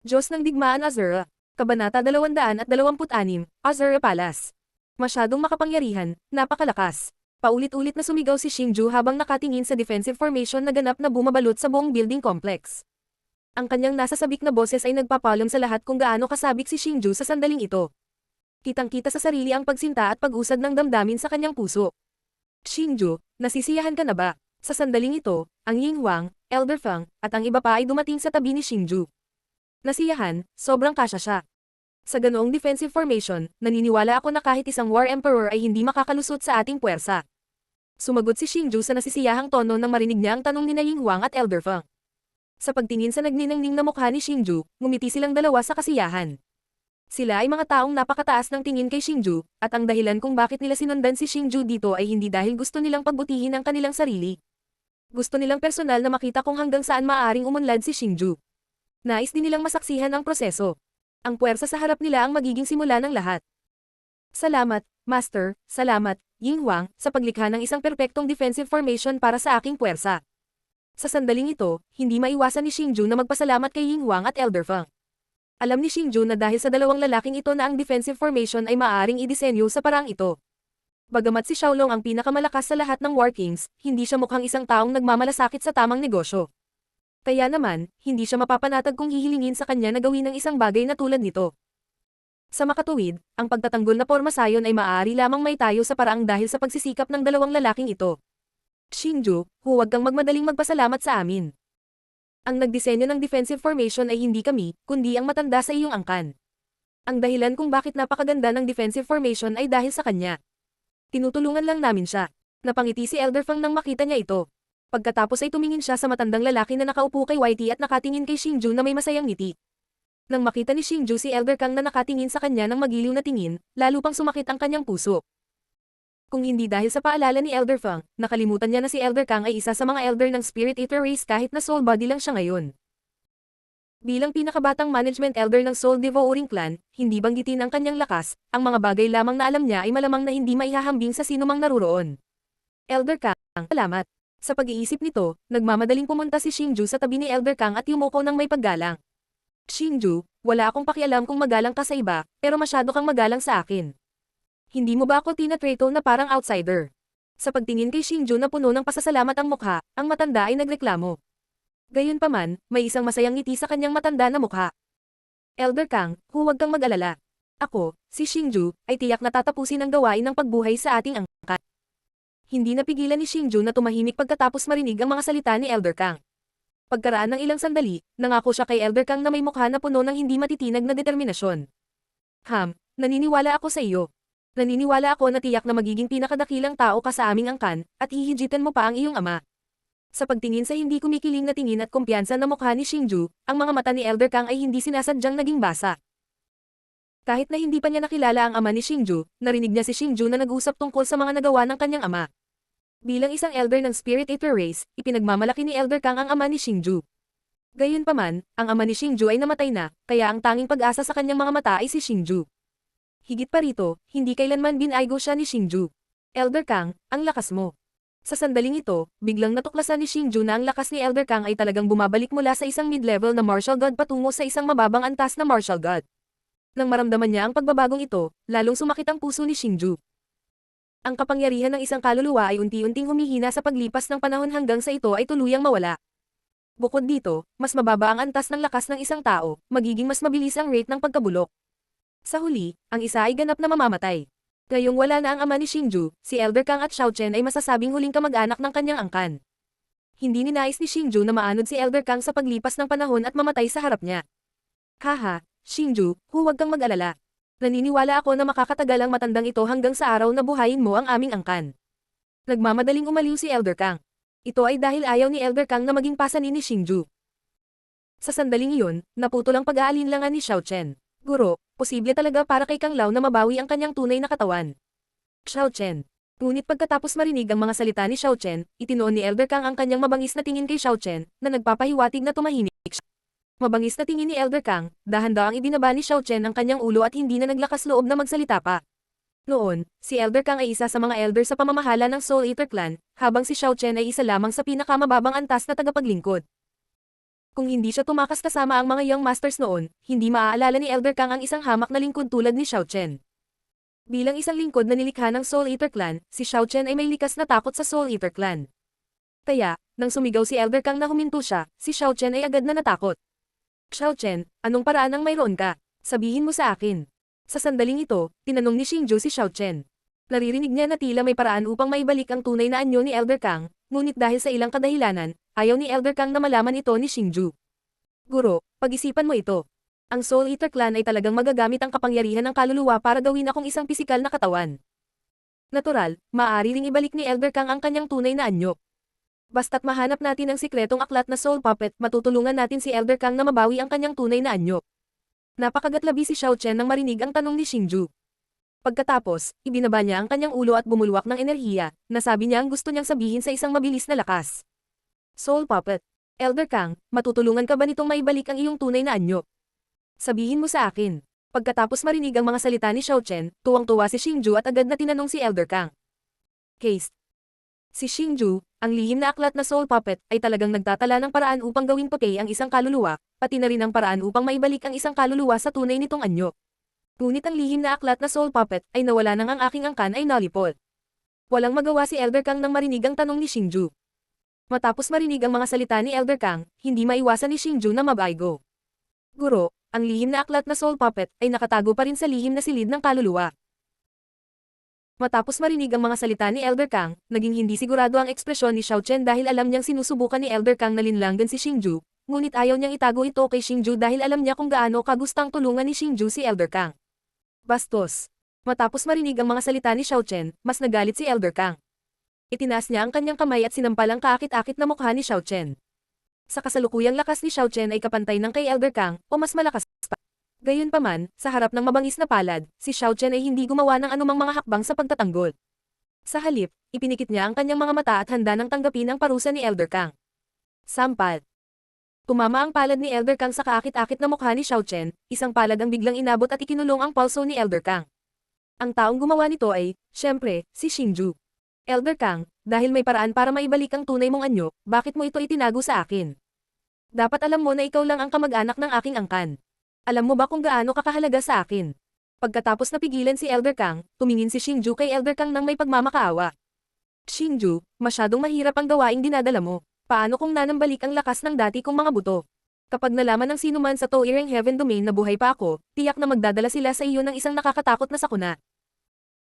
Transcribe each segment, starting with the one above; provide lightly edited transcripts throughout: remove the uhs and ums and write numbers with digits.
Diyos ng Digmaan Azura. Kabanata 226, Azura Palace. Masyadong makapangyarihan, napakalakas. Paulit-ulit na sumigaw si Xingju habang nakatingin sa defensive formation na ganap na bumabalot sa buong building complex. Ang kanyang nasasabik na boses ay nagpapalam sa lahat kung gaano kasabik si Xingju sa sandaling ito. Kitang-kita sa sarili ang pagsinta at pag-usad ng damdamin sa kanyang puso. Xingju, nasisiyahan ka na ba? Sa sandaling ito, ang Ying Huang, Elder Feng, at ang iba pa ay dumating sa tabi ni Xingju. Nasiyahan, sobrang kasya siya. Sa ganoong defensive formation, naniniwala ako na kahit isang War Emperor ay hindi makakalusot sa ating puwersa. Sumagot si Xingju sa nasisiyahang tono nang marinig niya ang tanong ni Ying Huang at Elder Feng. Sa pagtingin sa nagniningning na mukha ni Xingju, ngumiti silang dalawa sa kasiyahan. Sila ay mga taong napakataas ng tingin kay Xingju, at ang dahilan kung bakit nila sinundan si Xingju dito ay hindi dahil gusto nilang pagbutihin ang kanilang sarili. Gusto nilang personal na makita kung hanggang saan maaaring umunlad si Xingju. Nais din nilang masaksihan ang proseso. Ang puwersa sa harap nila ang magiging simula ng lahat. Salamat, Master, salamat, Ying Huang, sa paglikha ng isang perpektong defensive formation para sa aking puwersa. Sa sandaling ito, hindi maiwasan ni Xingju na magpasalamat kay Ying Huang at Elder Feng. Alam ni Xingju na dahil sa dalawang lalaking ito na ang defensive formation ay maaaring idisenyo sa paraang ito. Bagamat si Xiaolong ang pinakamalakas sa lahat ng War Kings, hindi siya mukhang isang taong nagmamalasakit sa tamang negosyo. Kaya naman, hindi siya mapapanatag kung hihilingin sa kanya na gawin ng isang bagay na tulad nito. Sa makatuwid, ang pagtatanggol na porma sayon ay maaari lamang may tayo sa paraang dahil sa pagsisikap ng dalawang lalaking ito. Xingju, huwag kang magmadaling magpasalamat sa amin. Ang nagdisenyo ng defensive formation ay hindi kami, kundi ang matanda sa iyong angkan. Ang dahilan kung bakit napakaganda ng defensive formation ay dahil sa kanya. Tinutulungan lang namin siya. Napangiti si Elder Feng nang makita niya ito. Pagkatapos ay tumingin siya sa matandang lalaki na nakaupo kay YT at nakatingin kay Xingju na may masayang ngiti. Nang makita ni Xingju si Elder Kang na nakatingin sa kanya ng magiliw na tingin, lalo pang sumakit ang kanyang puso. Kung hindi dahil sa paalala ni Elder Feng, nakalimutan niya na si Elder Kang ay isa sa mga elder ng Spirit Eater race kahit na soul body lang siya ngayon. Bilang pinakabatang management elder ng Soul Devouring Clan, hindi banggitin ang kanyang lakas, ang mga bagay lamang na alam niya ay malamang na hindi maihahambing sa sinumang naruroon. Elder Kang, salamat. Sa pag-iisip nito, nagmamadaling pumunta si Xingju sa tabi ni Elder Kang at yumuko ng may paggalang. Xingju, wala akong pakialam kung magalang ka sa iba, pero masyado kang magalang sa akin. Hindi mo ba ako tinatrato na parang outsider? Sa pagtingin kay Xingju na puno ng pasasalamat ang mukha, ang matanda ay nagreklamo. Gayunpaman, may isang masayang ngiti sa kanyang matanda na mukha. Elder Kang, huwag kang mag-alala. Ako, si Xingju, ay tiyak na tatapusin ang gawain ng pagbuhay sa ating angkan. Hindi napigilan ni Xingju na tumahimik pagkatapos marinig ang mga salita ni Elder Kang. Pagkaraan ng ilang sandali, nangako siya kay Elder Kang na may mukha na puno ng hindi matitinag na determinasyon. Naniniwala ako sa iyo. Naniniwala ako na tiyak na magiging pinakadakilang tao ka sa aming angkan, at hihijitan mo pa ang iyong ama. Sa pagtingin sa hindi kumikiling na tingin at kumpiyansa na mukha ni Xingju, ang mga mata ni Elder Kang ay hindi sinasadyang naging basa. Kahit na hindi pa niya nakilala ang ama ni Xingju, narinig niya si Xingju na nag-usap tungkol sa mga nagawa ng kanyang ama. Bilang isang elder ng Spirit Eater race, ipinagmamalaki ni Elder Kang ang ama ni Xingju. Gayunpaman, ang ama ni Xingju ay namatay na, kaya ang tanging pag-asa sa kanyang mga mata ay si Xingju. Higit pa rito, hindi kailanman binaygo siya ni Xingju. Elder Kang, ang lakas mo. Sa sandaling ito, biglang natuklasan ni Xingju na ang lakas ni Elder Kang ay talagang bumabalik mula sa isang mid-level na martial god patungo sa isang mababang antas na martial god. Nang maramdaman niya ang pagbabagong ito, lalong sumakit ang puso ni Xingju. Ang kapangyarihan ng isang kaluluwa ay unti-unting humihina sa paglipas ng panahon hanggang sa ito ay tuluyang mawala. Bukod dito, mas mababa ang antas ng lakas ng isang tao, magiging mas mabilis ang rate ng pagkabulok. Sa huli, ang isa ay ganap na mamamatay. Ngayong wala na ang ama ni Xingju, si Elder Kang at Xiao Chen ay masasabing huling kamag-anak ng kanyang angkan. Hindi ninais ni Xingju na maanod si Elder Kang sa paglipas ng panahon at mamatay sa harap niya. Xingju, huwag kang mag-alala. Naniniwala ako na makakatagal ang matandang ito hanggang sa araw na buhayin mo ang aming angkan. Nagmamadaling umaliw si Elder Kang. Ito ay dahil ayaw ni Elder Kang na maging pasanin ni Xingju. Sa sandaling iyon, naputol ang pag-aalinlangan ni Xiao Chen. Guro, posible talaga para kay Kang Lao na mabawi ang kanyang tunay na katawan. Xiao Chen. Ngunit pagkatapos marinig ang mga salita ni Xiao Chen, itinoon ni Elder Kang ang kanyang mabangis na tingin kay Xiao Chen, na nagpapahiwatig na tumahimik siya. Mabangis na tingin ni Elder Kang, dahan-daang ibinaba ni Xiao Chen ang kanyang ulo at hindi na naglakas loob na magsalita pa. Noon, si Elder Kang ay isa sa mga elder sa pamamahala ng Soul Eater Clan, habang si Xiao Chen ay isa lamang sa pinakamababang antas na tagapaglingkod. Kung hindi siya tumakas kasama ang mga Young Masters noon, hindi maaalala ni Elder Kang ang isang hamak na lingkod tulad ni Xiao Chen. Bilang isang lingkod na nilikha ng Soul Eater Clan, si Xiao Chen ay may likas na takot sa Soul Eater Clan. Kaya, nang sumigaw si Elder Kang na huminto siya, si Xiao Chen ay agad na natakot. Xiao Chen, anong paraan ang mayroon ka? Sabihin mo sa akin. Sa sandaling ito, tinanong ni Xingju si Xiao Chen. Naririnig niya na tila may paraan upang maibalik ang tunay na anyo ni Elder Kang, ngunit dahil sa ilang kadahilanan, ayaw ni Elder Kang na malaman ito ni Xingju. Guro, pag-isipan mo ito. Ang Soul Eater Clan ay talagang magagamit ang kapangyarihan ng kaluluwa para gawin akong isang pisikal na katawan. Natural, maaari ring ibalik ni Elder Kang ang kanyang tunay na anyo. Basta't mahanap natin ang sikretong aklat na Soul Puppet, matutulungan natin si Elder Kang na mabawi ang kanyang tunay na anyo. Napakagatlabi si Xiao Chen nang marinig ang tanong ni Xingju. Pagkatapos, ibinaba niya ang kanyang ulo at bumulwak ng enerhiya, nasabi niya ang gusto niyang sabihin sa isang mabilis na lakas. Soul Puppet. Elder Kang, matutulungan ka ba nitong maibalik ang iyong tunay na anyo? Sabihin mo sa akin. Pagkatapos marinig ang mga salita ni Xiao Chen, tuwang-tuwa si Xingju at agad na tinanong si Elder Kang. Case. Si Xingju, ang lihim na aklat na Soul Puppet, ay talagang nagtatala ng paraan upang gawing patay ang isang kaluluwa, pati na rin ang paraan upang maibalik ang isang kaluluwa sa tunay nitong anyo. Ngunit ang lihim na aklat na Soul Puppet ay nawala nang ang aking angkan ay nalipol. Walang magawa si Elder Kang nang marinig ang tanong ni Xingju. Matapos marinig ang mga salita ni Elder Kang, hindi maiwasan ni Xingju na mabaygo. Guro, ang lihim na aklat na Soul Puppet ay nakatago pa rin sa lihim na silid ng kaluluwa. Matapos marinig ang mga salita ni Elder Kang, naging hindi sigurado ang ekspresyon ni Xiao Chen dahil alam niyang sinusubukan ni Elder Kang na linlanggan si Xingju, ngunit ayaw niyang itago ito kay Xingju dahil alam niya kung gaano kagustang tulungan ni Xingju si Elder Kang. Bastos. Matapos marinig ang mga salita ni Xiao Chen, mas nagalit si Elder Kang. Itinaas niya ang kanyang kamay at sinampal ang kaakit-akit na mukha ni Xiao Chen. Sa kasalukuyang lakas ni Xiao Chen ay kapantay ng kay Elder Kang, o mas malakas pa. Gayunpaman, sa harap ng mabangis na palad, si Xiao Chen ay hindi gumawa ng anumang mga hakbang sa pagtatanggol. Sa halip, ipinikit niya ang kanyang mga mata at handa nang tanggapin ang parusa ni Elder Kang. Sampal. Tumama ang palad ni Elder Kang sa kaakit-akit na mukha ni Xiao Chen, isang palad ang biglang inabot at ikinulong ang pulso ni Elder Kang. Ang taong gumawa nito ay, syempre, si Xingju. Elder Kang, dahil may paraan para maibalik ang tunay mong anyo, bakit mo ito itinago sa akin? Dapat alam mo na ikaw lang ang kamag-anak ng aking angkan. Alam mo ba kung gaano kakahalaga sa akin? Pagkatapos napigilan si Elder Kang, tumingin si Xingju kay Elder Kang nang may pagmamakaawa. Xingju, masyadong mahirap ang gawaing dinadala mo. Paano kung nanambalik ang lakas ng dati kong mga buto? Kapag nalaman ng sinuman sa Toireng Heaven Domain na buhay pa ako, tiyak na magdadala sila sa iyo ng isang nakakatakot na sakuna.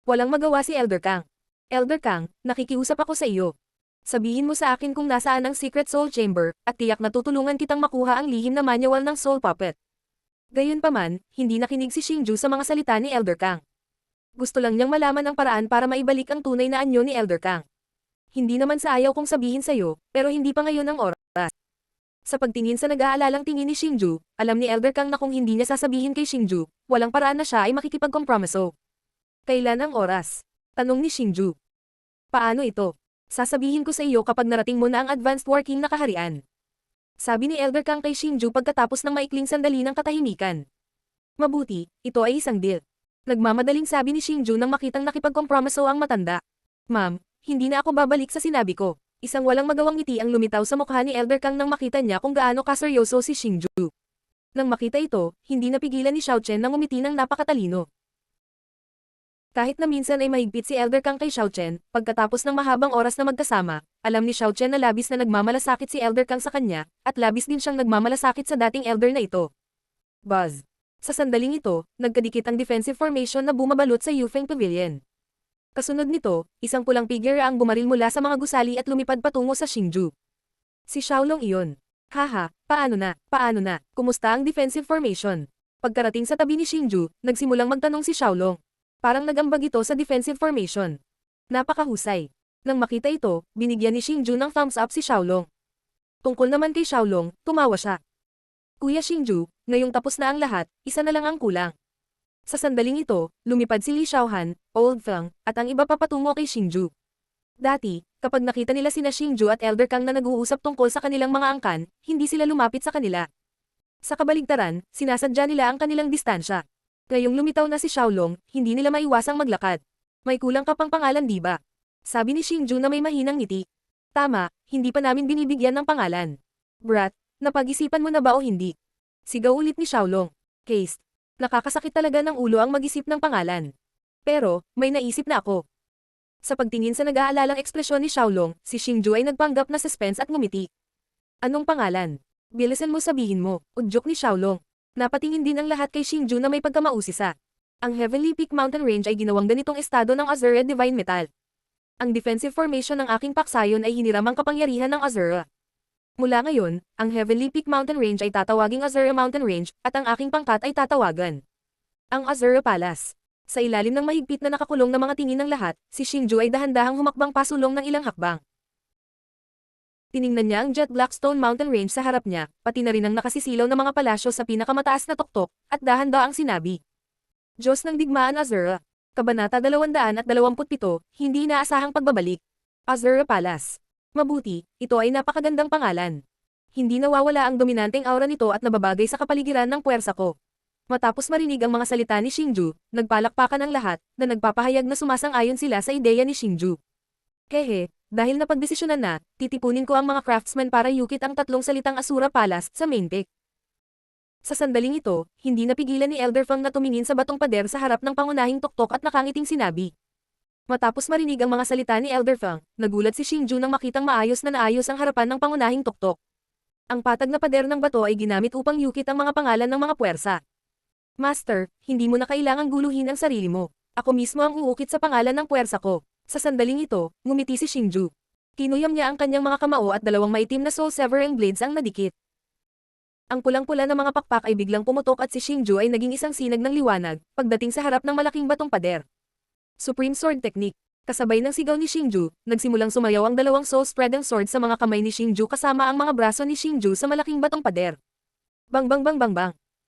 Walang magawa si Elder Kang. Elder Kang, nakikiusap ako sa iyo. Sabihin mo sa akin kung nasaan ang Secret Soul Chamber, at tiyak na tutulungan kitang makuha ang lihim na manual ng Soul Puppet. Gayunpaman, hindi nakinig si Xingju sa mga salita ni Elder Kang. Gusto lang niyang malaman ang paraan para maibalik ang tunay na anyo ni Elder Kang. Hindi naman sa ayaw kong sabihin sa'yo, pero hindi pa ngayon ang oras. Sa pagtingin sa nag-aalalang tingin ni Xingju, alam ni Elder Kang na kung hindi niya sasabihin kay Xingju, walang paraan na siya ay makikipagkompromiso. Kailan ang oras? Tanong ni Xingju. Paano ito? Sasabihin ko sa iyo kapag narating mo na ang advanced working na kaharian. Sabi ni Elder Kang kay Xingju pagkatapos ng maikling sandali ng katahimikan. Mabuti, ito ay isang deal. Nagmamadaling sabi ni Xingju nang makitang nakipagkompromiso ang matanda. Ma'am, hindi na ako babalik sa sinabi ko. Isang walang magawang ngiti ang lumitaw sa mukha ni Elder Kang nang makita niya kung gaano kaseryoso si Xingju. Nang makita ito, hindi napigilan ni Xiao Chen nang umiti ng napakatalino. Kahit na minsan ay mahigpit si Elder Kang kay Xiao Chen, pagkatapos ng mahabang oras na magkasama, alam ni Xiao Chen na labis na nagmamalasakit si Elder Kang sa kanya, at labis din siyang nagmamalasakit sa dating elder na ito. Buzz. Sa sandaling ito, nagkadikit ang defensive formation na bumabalot sa Yufeng Pavilion. Kasunod nito, isang pulang figure ang bumaril mula sa mga gusali at lumipad patungo sa Xingju. Si Xiaolong iyon. Haha, paano na, kumusta ang defensive formation? Pagkarating sa tabi ni Xingju, nagsimulang magtanong si Xiaolong. Parang nagambag ito sa defensive formation. Napakahusay. Nang makita ito, binigyan ni Xingju ng thumbs up si Xiaolong. Tungkol naman kay Xiaolong, tumawa siya. Kuya Xingju, ngayong tapos na ang lahat, isa na lang ang kulang. Sa sandaling ito, lumipad si Li Xiaohan, Old Feng, at ang iba pa patungo kay Xingju. Dati, kapag nakita nila sina Xingju at Elder Kang na nag-uusap tungkol sa kanilang mga angkan, hindi sila lumapit sa kanila. Sa kabaligtaran, sinasadya nila ang kanilang distansya. Ngayong lumitaw na si Xiaolong, hindi nila maiwasang maglakad. May kulang ka pang pangalan di ba? Sabi ni Xingju na may mahinang ngiti. Tama, hindi pa namin binibigyan ng pangalan. Brat, Napag-isipan mo na ba o hindi? Sigaw ulit ni Xiaolong. Case. Nakakasakit talaga ng ulo ang mag-isip ng pangalan. Pero, may naisip na ako. Sa pagtingin sa nag-aalalang ekspresyon ni Xiaolong, si Xingju ay nagpanggap na suspense at ngumiti. Anong pangalan? Bilisan mo sabihin mo, udyok ni Xiaolong. Napatingin din ang lahat kay Xingju na may pagkamausisa. Ang Heavenly Peak Mountain Range ay ginawang ganitong estado ng Azura Divine Metal. Ang defensive formation ng aking paksayon ay hiniram ang kapangyarihan ng Azura. Mula ngayon, ang Heavenly Peak Mountain Range ay tatawaging Azura Mountain Range, at ang aking pangkat ay tatawagan ang Azura Palace. Sa ilalim ng mahigpit na nakakulong na mga tingin ng lahat, si Xingju ay dahan-dahang humakbang pasulong ng ilang hakbang. Tiningnan niya ang Jet Black Stone Mountain Range sa harap niya, pati na rin ang nakasisilaw na mga palasyo sa pinakamataas na tuktok, at dahan-daang sinabi. Diyos ng Digmaan Azura. Kabanata 227, Hindi Inaasahang Pagbabalik. Azura Palace. Mabuti, ito ay napakagandang pangalan. Hindi nawawala ang dominanteng aura nito at nababagay sa kapaligiran ng puwersa ko. Matapos marinig ang mga salita ni Xingju, nagpalakpakan ang lahat, na nagpapahayag na sumasang-ayon sila sa ideya ni Xingju. Kehe, dahil napagdesisyonan na, titipunin ko ang mga craftsmen para yukit ang 3 salitang Azura Palace sa main peak. Sa sandaling ito, hindi napigilan ni Elder Fang na tumingin sa batong pader sa harap ng pangunahing tuktok at nakangiting sinabi. Matapos marinig ang mga salita ni Elder Fang, nagulat si Xingju nang makitang maayos na naayos ang harapan ng pangunahing tuktok. Ang patag na pader ng bato ay ginamit upang yukit ang mga pangalan ng mga puwersa. Master, hindi mo na kailangang guluhin ang sarili mo. Ako mismo ang uukit sa pangalan ng puwersa ko. Sa sandaling ito, ngumiti si Xingju. Kinuyam niya ang kanyang mga kamao at 2 maitim na soul severing blades ang nadikit. Ang pulang-pula na mga pakpak ay biglang pumutok at si Xingju ay naging isang sinag ng liwanag, pagdating sa harap ng malaking batong pader. Supreme Sword Technique. Kasabay ng sigaw ni Xingju, nagsimulang sumayaw ang 2 soul-spreading sword sa mga kamay ni Xingju kasama ang mga braso ni Xingju sa malaking batong pader. Bang bang bang bang bang.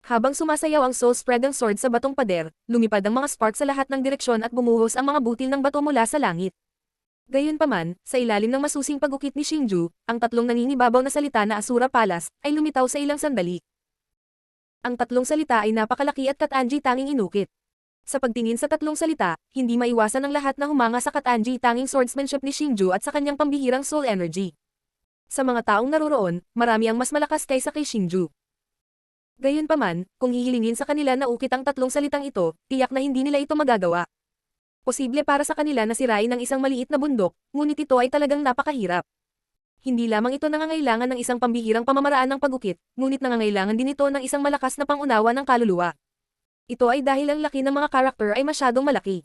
Habang sumasayaw ang soul-spreading sword sa batong pader, lumipad ang mga spark sa lahat ng direksyon at bumuhos ang mga butil ng bato mula sa langit. Gayunpaman, sa ilalim ng masusing pagukit ni Xingju, ang 3 nangingibabaw na salita na Azura Palace ay lumitaw sa ilang sandali. Ang 3 salita ay napakalaki at Katanji tanging inukit. Sa pagtingin sa 3 salita, hindi maiwasan ng lahat na humanga sa Katanji tanging swordsmanship ni Xingju at sa kanyang pambihirang soul energy. Sa mga taong naroroon, marami ang mas malakas kaysa kay Xingju. Gayunpaman, kung hihilingin sa kanila na ukit ang 3 salitang ito, tiyak na hindi nila ito magagawa. Posible para sa kanila na sirain ng isang maliit na bundok, ngunit ito ay talagang napakahirap. Hindi lamang ito nangangailangan ng isang pambihirang pamamaraan ng pagukit, ngunit nangangailangan din ito ng isang malakas na pangunawa ng kaluluwa. Ito ay dahil ang laki ng mga karakter ay masyadong malaki.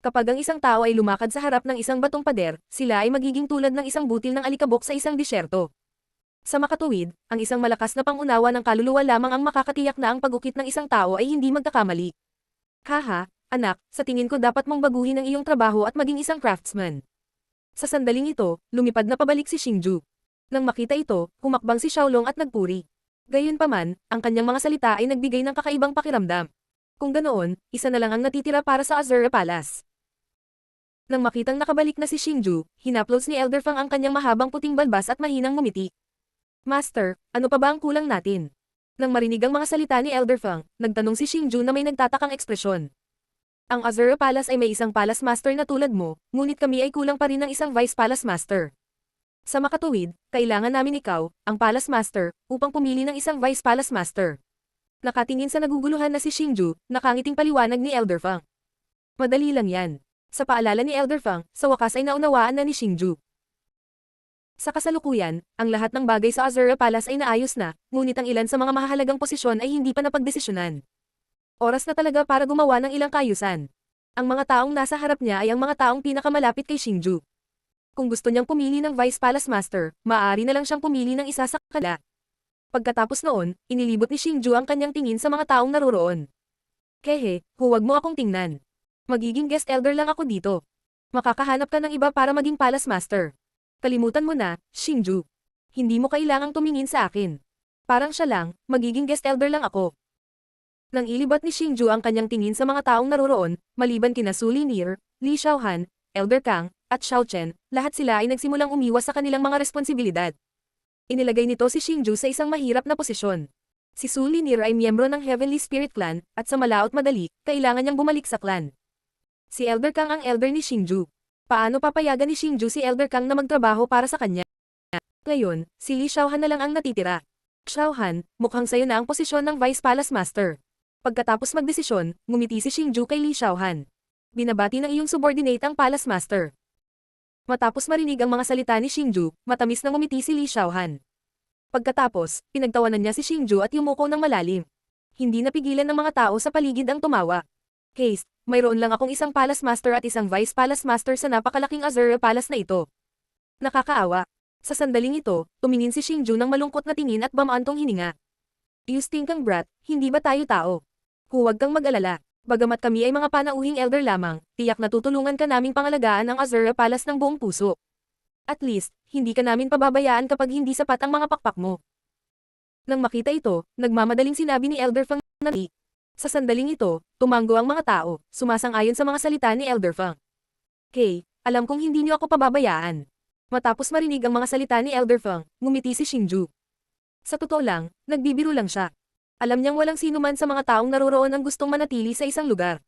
Kapag ang isang tao ay lumakad sa harap ng isang batong pader, sila ay magiging tulad ng isang butil ng alikabok sa isang disyerto. Sa makatuwid, ang isang malakas na pangunawa ng kaluluwa lamang ang makakatiyak na ang pagukit ng isang tao ay hindi magkakamali. Haha, anak, sa tingin ko dapat mong baguhin ang iyong trabaho at maging isang craftsman. Sa sandaling ito, lumipad na pabalik si Xingju. Nang makita ito, humakbang si Xiaolong at nagpuri. Gayunpaman, ang kanyang mga salita ay nagbigay ng kakaibang pakiramdam. Kung ganoon, isa na lang ang natitira para sa Azura Palace. Nang makitang nakabalik na si Xingju, hinaplos ni Elder Fang ang kanyang mahabang puting balbas at mahinang ngumiti. Master, ano pa ba ang kulang natin? Nang marinig ang mga salita ni Elder Fang, nagtanong si Xingju na may nagtatakang ekspresyon. Ang Azura Palace ay may isang Palace Master na tulad mo, ngunit kami ay kulang pa rin ng isang Vice Palace Master. Sa makatuwid, kailangan namin ikaw, ang Palace Master, upang pumili ng isang Vice Palace Master. Nakatingin sa naguguluhan na si Xingju, nakangiting paliwanag ni Elder Fang. Madali lang yan. Sa paalala ni Elder Fang, sa wakas ay naunawaan na ni Xingju. Sa kasalukuyan, ang lahat ng bagay sa Azura Palace ay naayos na, ngunit ang ilan sa mga mahahalagang posisyon ay hindi pa napagdesisyonan. Oras na talaga para gumawa ng ilang kaayusan. Ang mga taong nasa harap niya ay ang mga taong pinakamalapit kay Xingju. Kung gusto niyang pumili ng Vice Palace Master, maaari na lang siyang pumili ng isa sa kanila. Pagkatapos noon, inilibot ni Xingju ang kanyang tingin sa mga taong naroroon. Kehe, huwag mo akong tingnan. Magiging guest elder lang ako dito. Makakahanap ka ng iba para maging Palace Master. Kalimutan mo na, Xingju. Hindi mo kailangang tumingin sa akin. Parang siya lang, magiging guest elder lang ako. Nang ilibat ni Xingju ang kanyang tingin sa mga taong naroroon, maliban kina Su Linier, Li Xiaohan, Elder Kang, at Xiao Chen, lahat sila ay nagsimulang umiwas sa kanilang mga responsibilidad. Inilagay nito si Xingju sa isang mahirap na posisyon. Si Su Linier ay miyembro ng Heavenly Spirit Clan, at sa malaot madali, kailangan niyang bumalik sa clan. Si Elder Kang ang elder ni Xingju. Paano papayagan ni Xingju si Elder Kang na magtrabaho para sa kanya? Ngayon, si Li Xiaohan na lang ang natitira. Xiaohan, mukhang sayo na ang posisyon ng Vice Palace Master. Pagkatapos magdesisyon, ngumiti si Xingju kay Li Xiaohan. Binabati ng iyong subordinate ang Palace Master. Matapos marinig ang mga salita ni Xingju, matamis na ngumiti si Li Xiaohan. Pagkatapos, pinagtawanan niya si Xingju at yumuko ng malalim. Hindi napigilan ng mga tao sa paligid ang tumawa. Case, mayroon lang akong isang Palace Master at isang Vice Palace Master sa napakalaking Azure Palace na ito. Nakakaawa. Sa sandaling ito, tumingin si Xingju ng malungkot na tingin at bamaantong hininga. You stinkang brat, hindi ba tayo tao? Huwag kang mag-alala. Bagamat kami ay mga panauhing elder lamang, tiyak na tutulungan ka naming pangalagaan ang Azure Palace ng buong puso. At least, hindi ka namin pababayaan kapag hindi sapat ang mga pakpak mo. Nang makita ito, nagmamadaling sinabi ni Elder Fang na di. Sa sandaling ito, tumanggo ang mga tao, sumasang-ayon sa mga salita ni Elder Fang. Kay, alam kong hindi niyo ako pababayaan. Matapos marinig ang mga salita ni Elder Feng, ngumiti si Xingju. Sa totoo lang, nagbibiro lang siya. Alam niyang walang sino man sa mga taong naroroon ang gustong manatili sa isang lugar.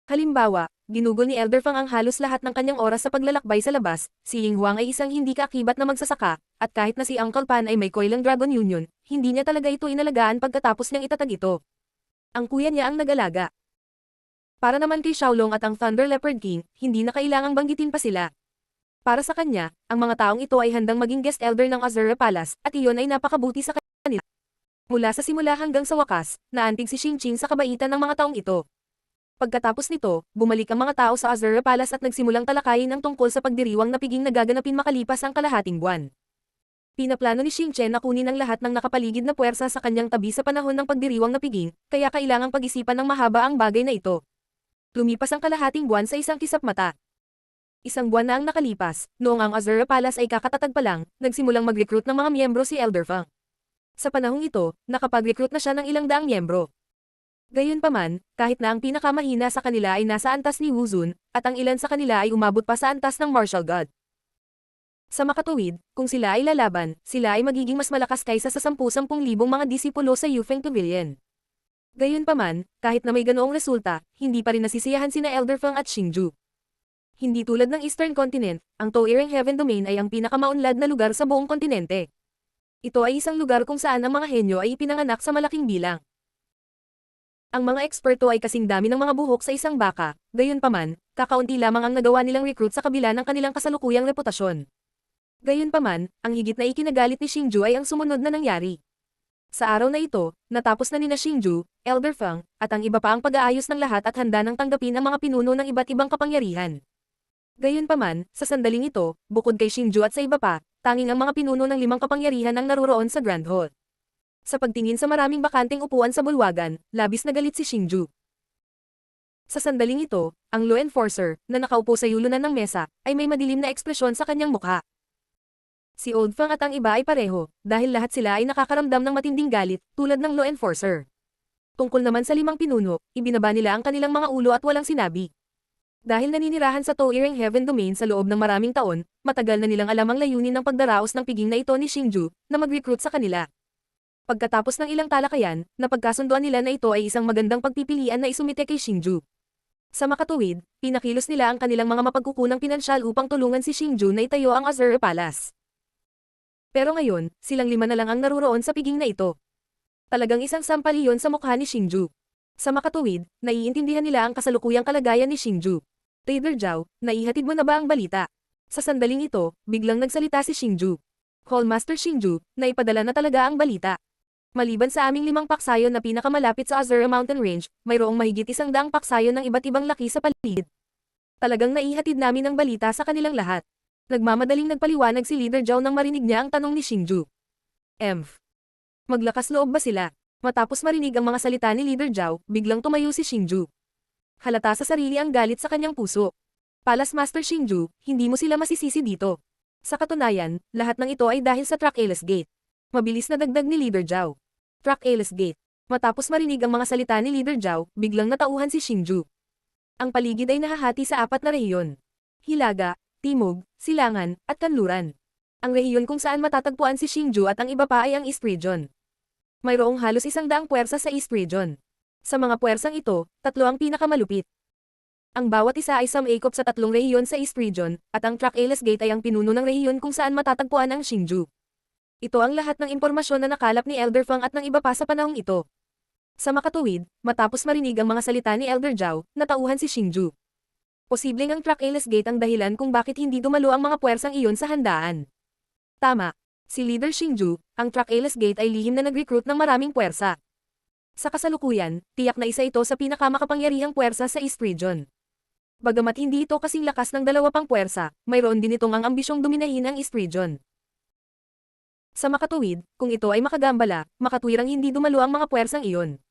Halimbawa, ginugol ni Elder Feng ang halos lahat ng kanyang oras sa paglalakbay sa labas, si Ying Huang ay isang hindi kaakibat na magsasaka, at kahit na si Uncle Pan ay may koilang Dragon Union, hindi niya talaga ito inalagaan pagkatapos niyang itatag ito. Ang kuya niya ang nag-alaga. Para naman kay Xiaolong at ang Thunder Leopard King, hindi na kailangang banggitin pa sila. Para sa kanya, ang mga taong ito ay handang maging guest elder ng Azure Palace, at iyon ay napakabuti sa kanila. Mula sa simula hanggang sa wakas, naantig si Xingqing sa kabaitan ng mga taong ito. Pagkatapos nito, bumalik ang mga tao sa Azure Palace at nagsimulang talakayin ang tungkol sa pagdiriwang na piging nagaganapin makalipas ang kalahating buwan. Pinaplano ni Xingchen na kunin ang lahat ng nakapaligid na puwersa sa kanyang tabi sa panahon ng pagdiriwang na piging, kaya kailangang pag-isipan ng mahaba ang bagay na ito. Lumipas ang kalahating buwan sa isang kisap mata. Isang buwan na ang nakalipas, noong ang Azure Palace ay kakatatag pa lang, nagsimulang mag-recruit ng mga miyembro si Elder Fang. Sa panahong ito, nakapag-recruit na siya ng ilang daang miyembro. Gayunpaman, kahit na ang pinakamahina sa kanila ay nasa antas ni Wu Zun, at ang ilan sa kanila ay umabot pa sa antas ng Martial God. Sa makatuwid, kung sila ay lalaban, sila ay magiging mas malakas kaysa sa 10,000 mga disipulo sa Yufeng Pavilion. Gayunpaman, kahit na may ganoong resulta, hindi pa rin nasisiyahan sina Elder Fang at Xingju. Hindi tulad ng Eastern Continent, ang Towering Heaven Domain ay ang pinakamaunlad na lugar sa buong kontinente. Ito ay isang lugar kung saan ang mga henyo ay ipinanganak sa malaking bilang. Ang mga eksperto ay kasing dami ng mga buhok sa isang baka, gayunpaman, kakaunti lamang ang nagawa nilang recruit sa kabila ng kanilang kasalukuyang reputasyon. Gayunpaman, ang higit na ikinagalit ni Xingju ay ang sumunod na nangyari. Sa araw na ito, natapos na nina Xingju, Elder Feng, at ang iba pa ang pag-aayos ng lahat at handa nang tanggapin ang mga pinuno ng iba't ibang kapangyarihan. Gayunpaman, sa sandaling ito, bukod kay Xingju at sa iba pa, tanging ang mga pinuno ng 5 kapangyarihan ang naruroon sa Grand Hall. Sa pagtingin sa maraming bakanteng upuan sa bulwagan, labis na galit si Xingju. Sa sandaling ito, ang Law Enforcer, na nakaupo sa yulunan ng mesa, ay may madilim na ekspresyon sa kanyang mukha. Si Old Feng at ang iba ay pareho, dahil lahat sila ay nakakaramdam ng matinding galit, tulad ng Law Enforcer. Tungkol naman sa 5 pinuno, ibinaba nila ang kanilang mga ulo at walang sinabi. Dahil naninirahan sa Towering Heaven Domain sa loob ng maraming taon, matagal na nilang alam ang layunin ng pagdaraos ng piging na ito ni Xingju, na mag-recruit sa kanila. Pagkatapos ng ilang talakayan, napagkasunduan nila na ito ay isang magandang pagpipilian na isumite kay Xingju. Sa makatuwid, pinakilos nila ang kanilang mga mapagkukunang pinansyal upang tulungan si Xingju na itayo ang Azure Palace. Pero ngayon, silang 5 na lang ang naruroon sa piging na ito. Talagang isang sampal iyon sa mukha ni Xingju. Sa makatuwid, naiintindihan nila ang kasalukuyang kalagayan ni Xingju. Trader Zhao, naihatid mo na ba ang balita? Sa sandaling ito, biglang nagsalita si Xingju. Hallmaster Xingju, naipadala na talaga ang balita. Maliban sa aming 5 paksayon na pinakamalapit sa Azure Mountain Range, mayroong mahigit 100 paksayon ng iba't ibang laki sa paligid. Talagang naihatid namin ang balita sa kanilang lahat. Nagmamadaling nagpaliwanag si Leader Zhao nang marinig niya ang tanong ni Xingju. Maglakas loob ba sila? Matapos marinig ang mga salita ni Leader Zhao, biglang tumayo si Xingju. Halata sa sarili ang galit sa kanyang puso. Palace Master Xingju, hindi mo sila masisisi dito. Sa katunayan, lahat ng ito ay dahil sa Track Alice Gate. Mabilis na dagdag ni Leader Zhao. Track Alice Gate. Matapos marinig ang mga salita ni Leader Zhao, biglang natauhan si Xingju. Ang paligid ay nahahati sa 4 na rehiyon. Hilaga, Timog, Silangan, at Kanluran. Ang rehiyon kung saan matatagpuan si Xingju at ang iba pa ay ang East Region. Mayroong halos 100 puwersa sa East Region. Sa mga puwersang ito, 3 ang pinakamalupit. Ang bawat isa ay sumangkop sa 3 rehiyon sa East Region, at ang Track-Ales Gate ay ang pinuno ng rehiyon kung saan matatagpuan ang Xingju. Ito ang lahat ng impormasyon na nakalap ni Elder Fang at ng iba pa sa panahong ito. Sa makatuwid, matapos marinig ang mga salita ni Elder Zhao, natauhan si Xingju. Posibleng ang Track-Ales Gate ang dahilan kung bakit hindi dumalo ang mga puwersang iyon sa handaan. Tama. Si Leader Xingju, ang Track-Ales Gate ay lihim na nag-recruit ng maraming puwersa. Sa kasalukuyan, tiyak na isa ito sa pinakamakapangyarihang puwersa sa East Region. Bagamat hindi ito kasing lakas ng dalawa pang puwersa, mayroon din itong ang ambisyong dominahin ang East Region. Sa makatuwid, kung ito ay makagambala, makatwirang hindi dumalo ang mga puwersang iyon.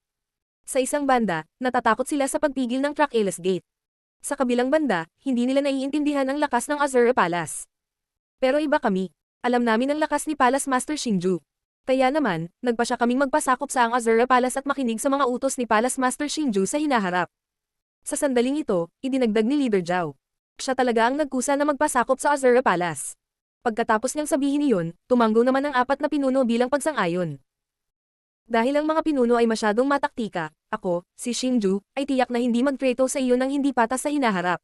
Sa isang banda, natatakot sila sa pagpigil ng Track-Ales Gate. Sa kabilang banda, hindi nila naiintindihan ang lakas ng Azure Palace. Pero iba kami. Alam namin ang lakas ni Palace Master Xingju. Kaya naman, nagpasya kaming magpasakop sa ang Azure Palace at makinig sa mga utos ni Palace Master Xingju sa hinaharap. Sa sandaling ito, idinagdag ni Leader Zhao. Siya talaga ang nagkusa na magpasakop sa Azure Palace. Pagkatapos niyang sabihin iyon, tumanggo naman ang 4 na pinuno bilang pagsang-ayon. Dahil ang mga pinuno ay masyadong mataktika, ako, si Xingju, ay tiyak na hindi magtreto sa iyo nang hindi patas sa hinaharap.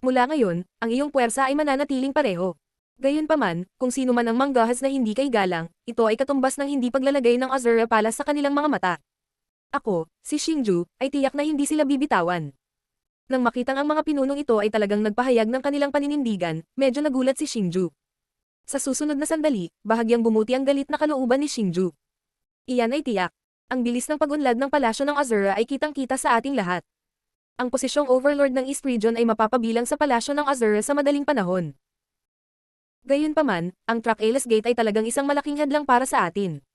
Mula ngayon, ang iyong puwersa ay mananatiling pareho. Gayunpaman, kung sino man ang manggahas na hindi kay galang, ito ay katumbas ng hindi paglalagay ng Azure Palace sa kanilang mga mata. Ako, si Xingju, ay tiyak na hindi sila bibitawan. Nang makitang ang mga pinunong ito ay talagang nagpahayag ng kanilang paninindigan, medyo nagulat si Xingju. Sa susunod na sandali, bahagyang bumuti ang galit na kalooban ni Xingju. Iyan ay tiyak. Ang bilis ng pag-unlad ng palasyo ng Azure ay kitang-kita sa ating lahat. Ang posisyong Overlord ng East Region ay mapapabilang sa palasyo ng Azure sa madaling panahon. Gayunpaman, ang Track-Ales Gate ay talagang isang malaking hadlang para sa atin.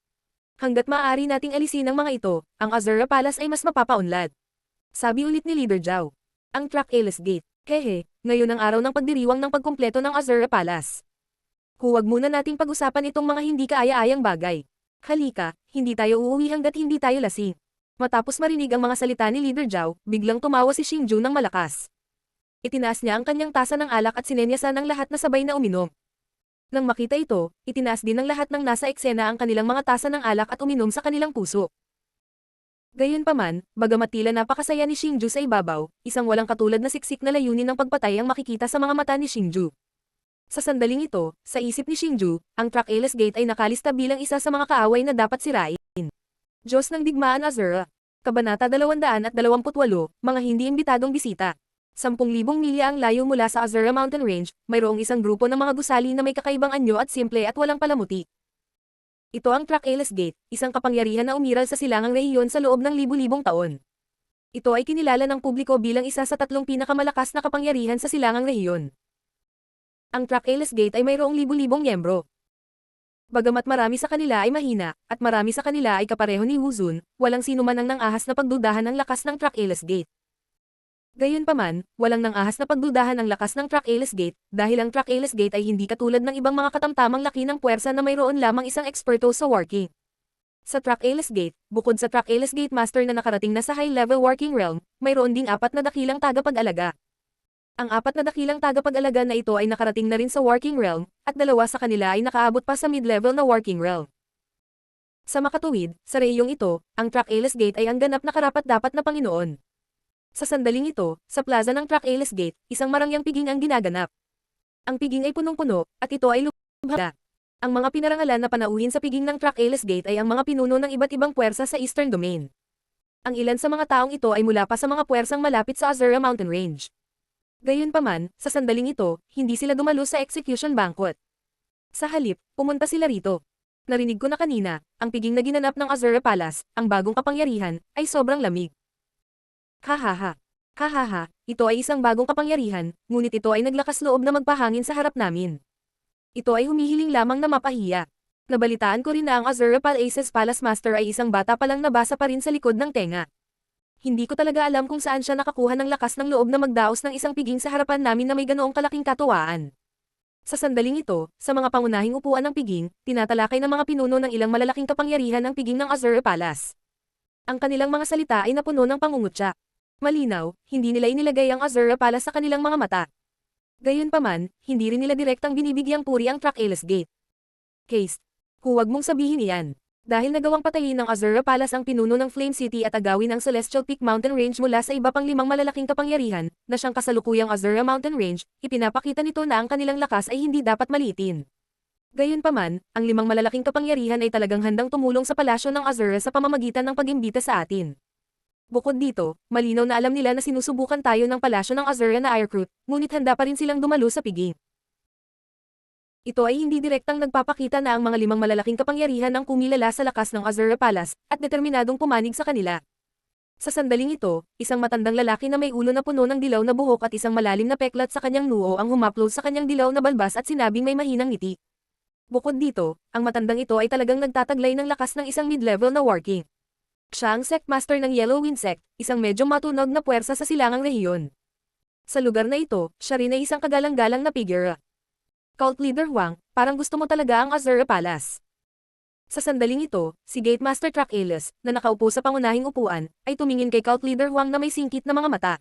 Hanggat maaari nating alisin ang mga ito, ang Azure Palace ay mas mapapaunlad. Sabi ulit ni Leader Zhao. Ang Track-Ales Gate. Hehe, ngayon ang araw ng pagdiriwang ng pagkumpleto ng Azure Palace. Huwag muna nating pag-usapan itong mga hindi kaaya-ayang bagay. Halika, hindi tayo uuwi hanggat hindi tayo lasing. Matapos marinig ang mga salita ni Leader Zhao, biglang tumawa si Xingju ng malakas. Itinaas niya ang kanyang tasa ng alak at sinenyasan ng lahat na sabay na uminom. Nang makita ito, itinaas din ng lahat ng nasa eksena ang kanilang mga tasa ng alak at uminom sa kanilang puso. Gayunpaman, bagamat tila napakasaya ni Xingju sa ibabaw, isang walang katulad na siksik na layunin ng pagpatay ang makikita sa mga mata ni Xingju. Sa sandaling ito, sa isip ni Xingju, ang Track-Ales Gate ay nakalista bilang isa sa mga kaaway na dapat sirain. Diyos ng Digmaan Azure. Kabanata 228, mga hindi imbitadong bisita. 10,000 milya ang layo mula sa Azure Mountain Range, mayroong isang grupo ng mga gusali na may kakaibang anyo at simple at walang palamuti. Ito ang Track-Ales Gate, isang kapangyarihan na umiral sa silangang rehiyon sa loob ng libu-libong taon. Ito ay kinilala ng publiko bilang isa sa 3 pinakamalakas na kapangyarihan sa silangang rehiyon. Ang Track-Ales Gate ay mayroong libu-libong miyembro. Bagamat marami sa kanila ay mahina, at marami sa kanila ay kapareho ni Wuzun, walang sino man ang nang-ahas na pagdudahan ng lakas ng Track-Ales Gate. Gayunpaman, walang nang-ahas na pagdudahan ang lakas ng Track-Ales Gate, dahil ang Track-Ales Gate ay hindi katulad ng ibang mga katamtamang laki ng puwersa na mayroon lamang isang eksperto sa working. Sa Track-Ales Gate, bukod sa Track-Ales Gate Master na nakarating na sa high-level working realm, mayroon ding 4 na dakilang tagapag-alaga. Ang 4 na dakilang tagapag-alaga na ito ay nakarating na rin sa working realm, at 2 sa kanila ay nakaabot pa sa mid-level na working realm. Sa makatuwid, sa rehiyong ito, ang Track-Ales Gate ay ang ganap na karapat-dapat na Panginoon. Sa sandaling ito, sa plaza ng Track-Ales Gate, isang marangyang piging ang ginaganap. Ang piging ay punong-puno, at ito ay lubha. Ang mga pinarangalan na panauhin sa piging ng Track-Ales Gate ay ang mga pinuno ng iba't ibang puwersa sa Eastern Domain. Ang ilan sa mga taong ito ay mula pa sa mga puwersang malapit sa Azure Mountain Range. Gayunpaman, sa sandaling ito, hindi sila dumalo sa execution banquet. Sa halip, pumunta sila rito. Narinig ko na kanina, ang piging na ginanap ng Azure Palace, ang bagong kapangyarihan, ay sobrang lamig. Hahaha. Hahaha, ito ay isang bagong kapangyarihan, ngunit ito ay naglakas loob na magpahangin sa harap namin. Ito ay humihiling lamang na mapahiya. Nabalitaan ko rin na ang Azure Palace's Palace Master ay isang bata pa lang nabasa pa rin sa likod ng tenga. Hindi ko talaga alam kung saan siya nakakuha ng lakas ng loob na magdaos ng isang piging sa harapan namin na may ganoong kalaking katuwaan. Sa sandaling ito, sa mga pangunahing upuan ng piging, tinatalakay ng mga pinuno ng ilang malalaking kapangyarihan ang piging ng Azure Palace. Ang kanilang mga salita ay napuno ng pangungutya. Malinaw, hindi nila inilagay ang Azure Palace sa kanilang mga mata. Gayunpaman, hindi rin nila direktang binibigyang puri ang Track-Ales Gate. Case, huwag mong sabihin iyan. Dahil nagawang patayin ng Azura Palace ang pinuno ng Flame City at agawin ang Celestial Peak Mountain Range mula sa iba pang 5 malalaking kapangyarihan, na siyang kasalukuyang Azura Mountain Range, ipinapakita nito na ang kanilang lakas ay hindi dapat maliitin. Gayunpaman, ang 5 malalaking kapangyarihan ay talagang handang tumulong sa palasyo ng Azura sa pamamagitan ng pag-imbita sa atin. Bukod dito, malinaw na alam nila na sinusubukan tayo ng palasyo ng Azura na Aircrew, ngunit handa pa rin silang dumalo sa piging. Ito ay hindi direktang nagpapakita na ang mga 5 malalaking kapangyarihan ang kumilala sa lakas ng Azura Palace, at determinadong pumanig sa kanila. Sa sandaling ito, isang matandang lalaki na may ulo na puno ng dilaw na buhok at isang malalim na peklat sa kanyang noo ang humaplo sa kanyang dilaw na balbas at sinabing may mahinang ngiti. Bukod dito, ang matandang ito ay talagang nagtataglay ng lakas ng isang mid-level na war king. Siya ang sect master ng Yellow Wind Sect, isang medyo matunog na puwersa sa silangang rehiyon. Sa lugar na ito, siya rin ay isang kagalang-galang na figure. Cult Leader Huang, parang gusto mo talaga ang Azura Palace. Sa sandaling ito, si Gate Master Track Alis, na nakaupo sa pangunahing upuan, ay tumingin kay Cult Leader Huang na may singkit na mga mata.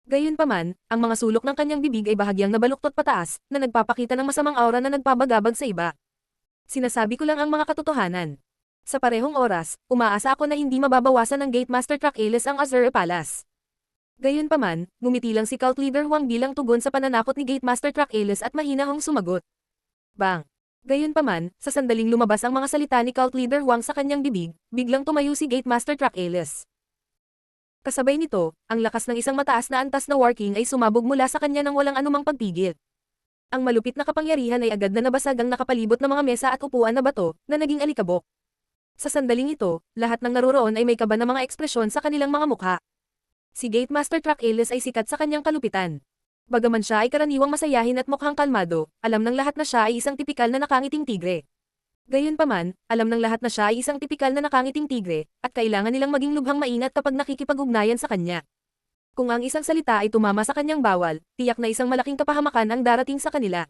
Gayunpaman, ang mga sulok ng kanyang bibig ay bahagyang nabaluktot pataas, na nagpapakita ng masamang aura na nagpabagabag sa iba. Sinasabi ko lang ang mga katotohanan. Sa parehong oras, umaasa ako na hindi mababawasan ng Gate Master Track Alis ang Azura Palace. Gayunpaman, ngumiti lang si Cult Leader Huang bilang tugon sa pananakot ni Gate Master Track Alis at mahinahong sumagot. Bang! Gayunpaman, sa sandaling lumabas ang mga salita ni Cult Leader Huang sa kanyang bibig, biglang tumayo si Gate Master Track Alis. Kasabay nito, ang lakas ng isang mataas na antas na War King ay sumabog mula sa kanya nang walang anumang pagpigil. Ang malupit na kapangyarihan ay agad na nabasag ang nakapalibot na mga mesa at upuan na bato, na naging alikabok. Sa sandaling ito, lahat ng naroroon ay may kaba na mga ekspresyon sa kanilang mga mukha. Si Gate Master Track Alis ay sikat sa kanyang kalupitan. Bagaman siya ay karaniwang masayahin at mukhang kalmado, alam ng lahat na siya ay isang tipikal na nakangiting tigre. Gayunpaman, alam ng lahat na siya ay isang tipikal na nakangiting tigre, at kailangan nilang maging lubhang maingat kapag nakikipag-ugnayan sa kanya. Kung ang isang salita ay tumama sa kanyang bawal, tiyak na isang malaking kapahamakan ang darating sa kanila.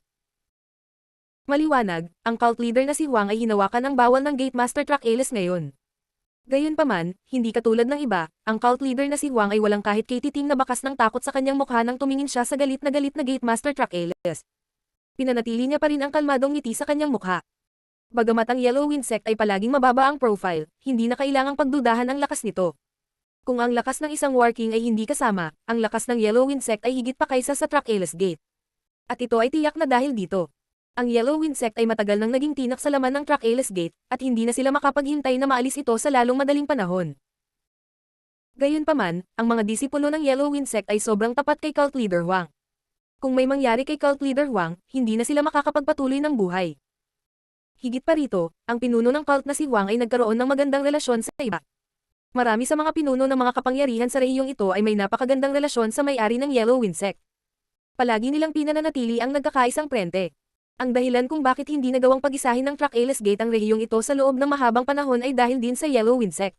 Maliwanag, ang cult leader na si Huang ay hinawakan ang bawal ng Gate Master Track Alis ngayon. Gayunpaman, hindi katulad ng iba, ang cult leader na si Huang ay walang kahit kititing na bakas ng takot sa kanyang mukha nang tumingin siya sa galit na Gate Master Track Alis. Pinanatili niya pa rin ang kalmadong ngiti sa kanyang mukha. Bagamat ang Yellow Wind Sect ay palaging mababa ang profile, hindi na kailangang pagdudahan ang lakas nito. Kung ang lakas ng isang War King ay hindi kasama, ang lakas ng Yellow Wind Sect ay higit pa kaysa sa Track Alis Gate. At ito ay tiyak na dahil dito. Ang Yellow Wind Sect ay matagal nang naging tinak sa laman ng Track Alis Gate, at hindi na sila makapaghintay na maalis ito sa lalong madaling panahon. Gayunpaman, ang mga disipulo ng Yellow Wind Sect ay sobrang tapat kay Cult Leader Huang. Kung may mangyari kay Cult Leader Huang, hindi na sila makakapagpatuloy ng buhay. Higit pa rito, ang pinuno ng cult na si Huang ay nagkaroon ng magandang relasyon sa iba. Marami sa mga pinuno ng mga kapangyarihan sa rehiyong ito ay may napakagandang relasyon sa may-ari ng Yellow Wind Sect. Palagi nilang pinananatili ang nagkakaisang prente. Ang dahilan kung bakit hindi nagawang pag-isahin ng Track Alis Gate ang rehiyong ito sa loob ng mahabang panahon ay dahil din sa Yellow Wind Sect.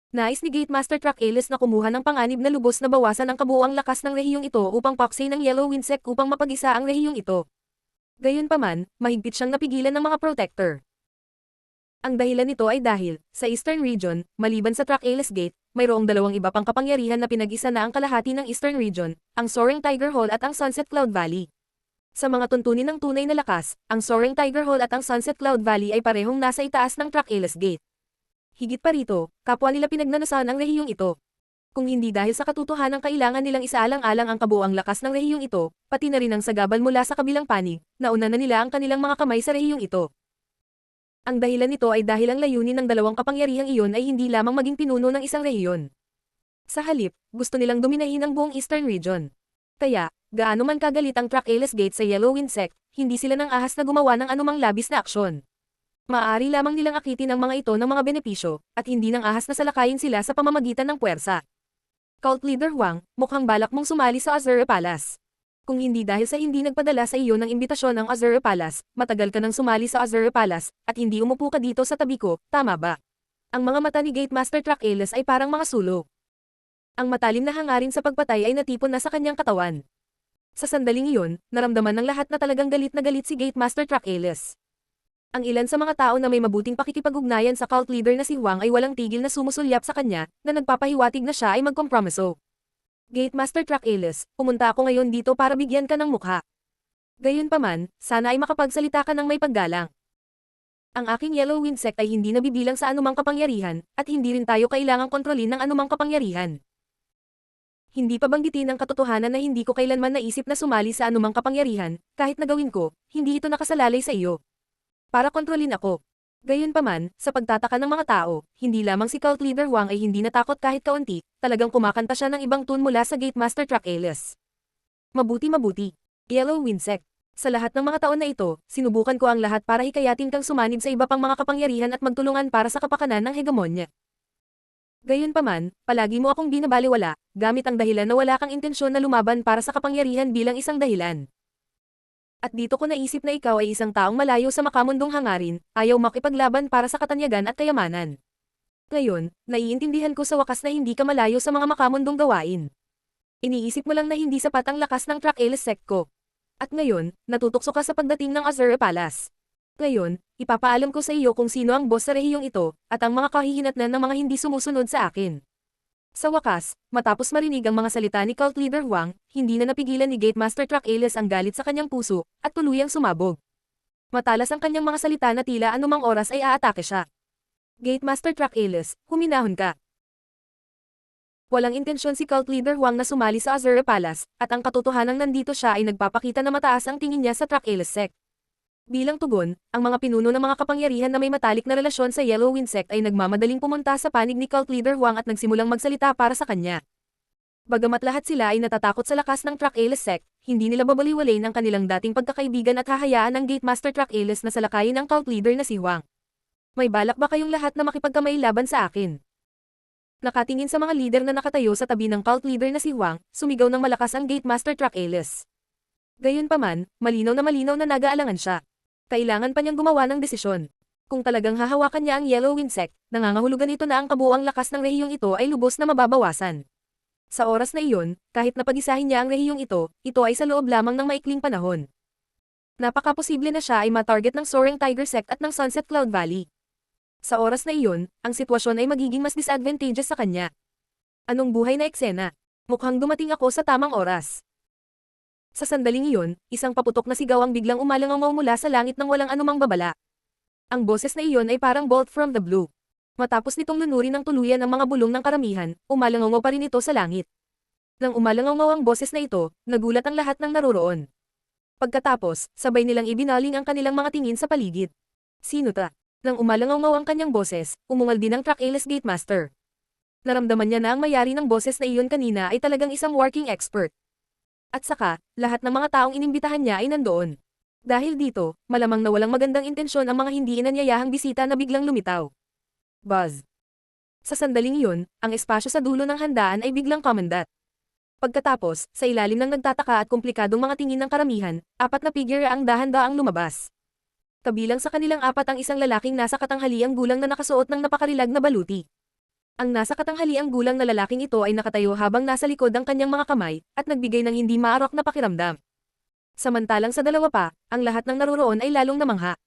Nais ni Gate Master Track Alis na kumuha ng panganib na lubos na bawasan ang kabuuang lakas ng rehiyong ito upang paksay ng Yellow Wind Sect upang mapag-isa ang rehiyong ito. Gayunpaman, mahigpit siyang napigilan ng mga protector. Ang dahilan nito ay dahil, sa Eastern Region, maliban sa Track Alis Gate, mayroong dalawang iba pang kapangyarihan na pinag-isa na ang kalahati ng Eastern Region, ang Soaring Tiger Hall at ang Sunset Cloud Valley. Sa mga tuntunin ng tunay na lakas, ang Soaring Tiger Hall at ang Sunset Cloud Valley ay parehong nasa itaas ng Track Alis Gate. Higit pa rito, kapwa nila pinagnanasan ang rehiyong ito. Kung hindi dahil sa katotohanan kailangan nilang isaalang-alang ang kabuuang lakas ng rehiyong ito, pati na rin ang sagabal mula sa kabilang panig, nauna na nila ang kanilang mga kamay sa rehiyong ito. Ang dahilan nito ay dahil ang layunin ng dalawang kapangyarihang iyon ay hindi lamang maging pinuno ng isang rehiyon. Sa halip, gusto nilang dominahin ang buong Eastern Region. Kaya, gaano man kagalit ang Track Alis Gate sa Yellow Wind Sect, hindi sila nang ahas na gumawa ng anumang labis na aksyon. Maaari lamang nilang akitin ang mga ito ng mga benepisyo, at hindi nang ahas na salakayin sila sa pamamagitan ng puwersa. Cult Leader Huang, mukhang balak mong sumali sa Azura Palace. Kung hindi dahil sa hindi nagpadala sa iyo ng imbitasyon ang Azura Palace, matagal ka nang sumali sa Azura Palace, at hindi umupo ka dito sa tabi ko, tama ba? Ang mga mata ni Gate Master Track Alis ay parang mga sulo. Ang matalim na hangarin sa pagpatay ay natipon na sa kanyang katawan. Sa sandaling iyon, naramdaman ng lahat na talagang galit na galit si Gate Master Track Alis. Ang ilan sa mga tao na may mabuting pakikipag-ugnayan sa cult leader na si Huang ay walang tigil na sumusulyap sa kanya, na nagpapahiwatig na siya ay magkompromiso. Gate Master Track Alis, pumunta ako ngayon dito para bigyan ka ng mukha. Gayunpaman, sana ay makapagsalita ka ng may paggalang. Ang aking Yellow Wind Sect ay hindi nabibilang sa anumang kapangyarihan, at hindi rin tayo kailangang kontrolin ng anumang kapangyarihan. Hindi pa banggitin ang katotohanan na hindi ko kailanman naisip na sumali sa anumang kapangyarihan, kahit na gawin ko, hindi ito nakasalalay sa iyo. Para kontrolin ako. Gayunpaman, sa pagtataka ng mga tao, hindi lamang si Cult Leader Huang ay hindi natakot kahit kaunti, talagang kumakanta siya ng ibang tune mula sa Gate Master Track Alice. Mabuti. Yellow Wind Sect. Sa lahat ng mga taon na ito, sinubukan ko ang lahat para hikayatin kang sumanib sa iba pang mga kapangyarihan at magtulungan para sa kapakanan ng hegemonya. Gayunpaman, palagi mo akong binabaliwala, gamit ang dahilan na wala kang intensyon na lumaban para sa kapangyarihan bilang isang dahilan. At dito ko naisip na ikaw ay isang taong malayo sa makamundong hangarin, ayaw makipaglaban para sa katanyagan at kayamanan. Ngayon, naiintindihan ko sa wakas na hindi ka malayo sa mga makamundong gawain. Iniisip mo lang na hindi sapat ang lakas ng Track Alice Sect ko. At ngayon, natutokso ka sa pagdating ng Azure Palace. Ngayon, ipapaalam ko sa iyo kung sino ang boss sa rehiyong ito, at ang mga kahihinatnan ng mga hindi sumusunod sa akin. Sa wakas, matapos marinig ang mga salita ni Cult Leader Huang, hindi na napigilan ni Gate Master Track Alice ang galit sa kanyang puso, at tuluyang sumabog. Matalas ang kanyang mga salita na tila anumang oras ay aatake siya. Gate Master Track Alice, huminahon ka. Walang intensyon si Cult Leader Huang na sumali sa Azure Palace, at ang katotohanang nandito siya ay nagpapakita na mataas ang tingin niya sa Track Alice Sect. Bilang tugon, ang mga pinuno ng mga kapangyarihan na may matalik na relasyon sa Yellow Wind Sect ay nagmamadaling pumunta sa panig ni Cult Leader Huang at nagsimulang magsalita para sa kanya. Bagamat lahat sila ay natatakot sa lakas ng Track Alice Sect, hindi nila babaliwalay ng kanilang dating pagkakaibigan at hahayaan ng Gate Master Track Alice na salakayin ang cult leader na si Huang. May balak ba kayong lahat na makipagkamay laban sa akin? Nakatingin sa mga leader na nakatayo sa tabi ng cult leader na si Huang, sumigaw ng malakas ang Gate Master Track Alice. Gayunpaman, malinaw na nag-aalangan siya. Kailangan pa niyang gumawa ng desisyon. Kung talagang hahawakan niya ang Yellow Wind Sect, nangangahulugan ito na ang kabuuang lakas ng rehiyong ito ay lubos na mababawasan. Sa oras na iyon, kahit napag-isahin niya ang rehiyong ito ay sa loob lamang ng maikling panahon. Napakaposible na siya ay matarget ng Soaring Tiger Sect at ng Sunset Cloud Valley. Sa oras na iyon, ang sitwasyon ay magiging mas disadvantageous sa kanya. Anong buhay na eksena? Mukhang dumating ako sa tamang oras. Sa sandaling iyon, isang paputok na sigaw ang biglang umalangaw mula sa langit ng walang anumang babala. Ang boses na iyon ay parang bolt from the blue. Matapos nitong lunurin ng tuluyan ang mga bulong ng karamihan, umalangaw pa rin ito sa langit. Nang umalangaw ang boses na ito, nagulat ang lahat ng naroroon. Pagkatapos, sabay nilang ibinaling ang kanilang mga tingin sa paligid. Sino ta? Nang umalangaw ang kanyang boses, umungal din ang Track Alice Gate Master. Naramdaman niya na ang mayari ng boses na iyon kanina ay talagang isang working expert. At saka, lahat ng mga taong inimbitahan niya ay nandoon. Dahil dito, malamang na walang magandang intensyon ang mga hindi inanyayahang bisita na biglang lumitaw. Buzz. Sa sandaling iyon, ang espasyo sa dulo ng handaan ay biglang kumandat. Pagkatapos, sa ilalim ng nagtataka at komplikadong mga tingin ng karamihan, 4 na figure ang dahan-daang lumabas. Kabilang sa kanilang 4 ang isang lalaking nasa katanghaliang gulang na nakasuot ng napakarilag na baluti. Ang nasa katanghaliang gulang na lalaking ito ay nakatayo habang nasa likod ang kanyang mga kamay, at nagbigay ng hindi maarok na pakiramdam. Samantalang sa dalawa pa, ang lahat ng naroroon ay lalong namangha.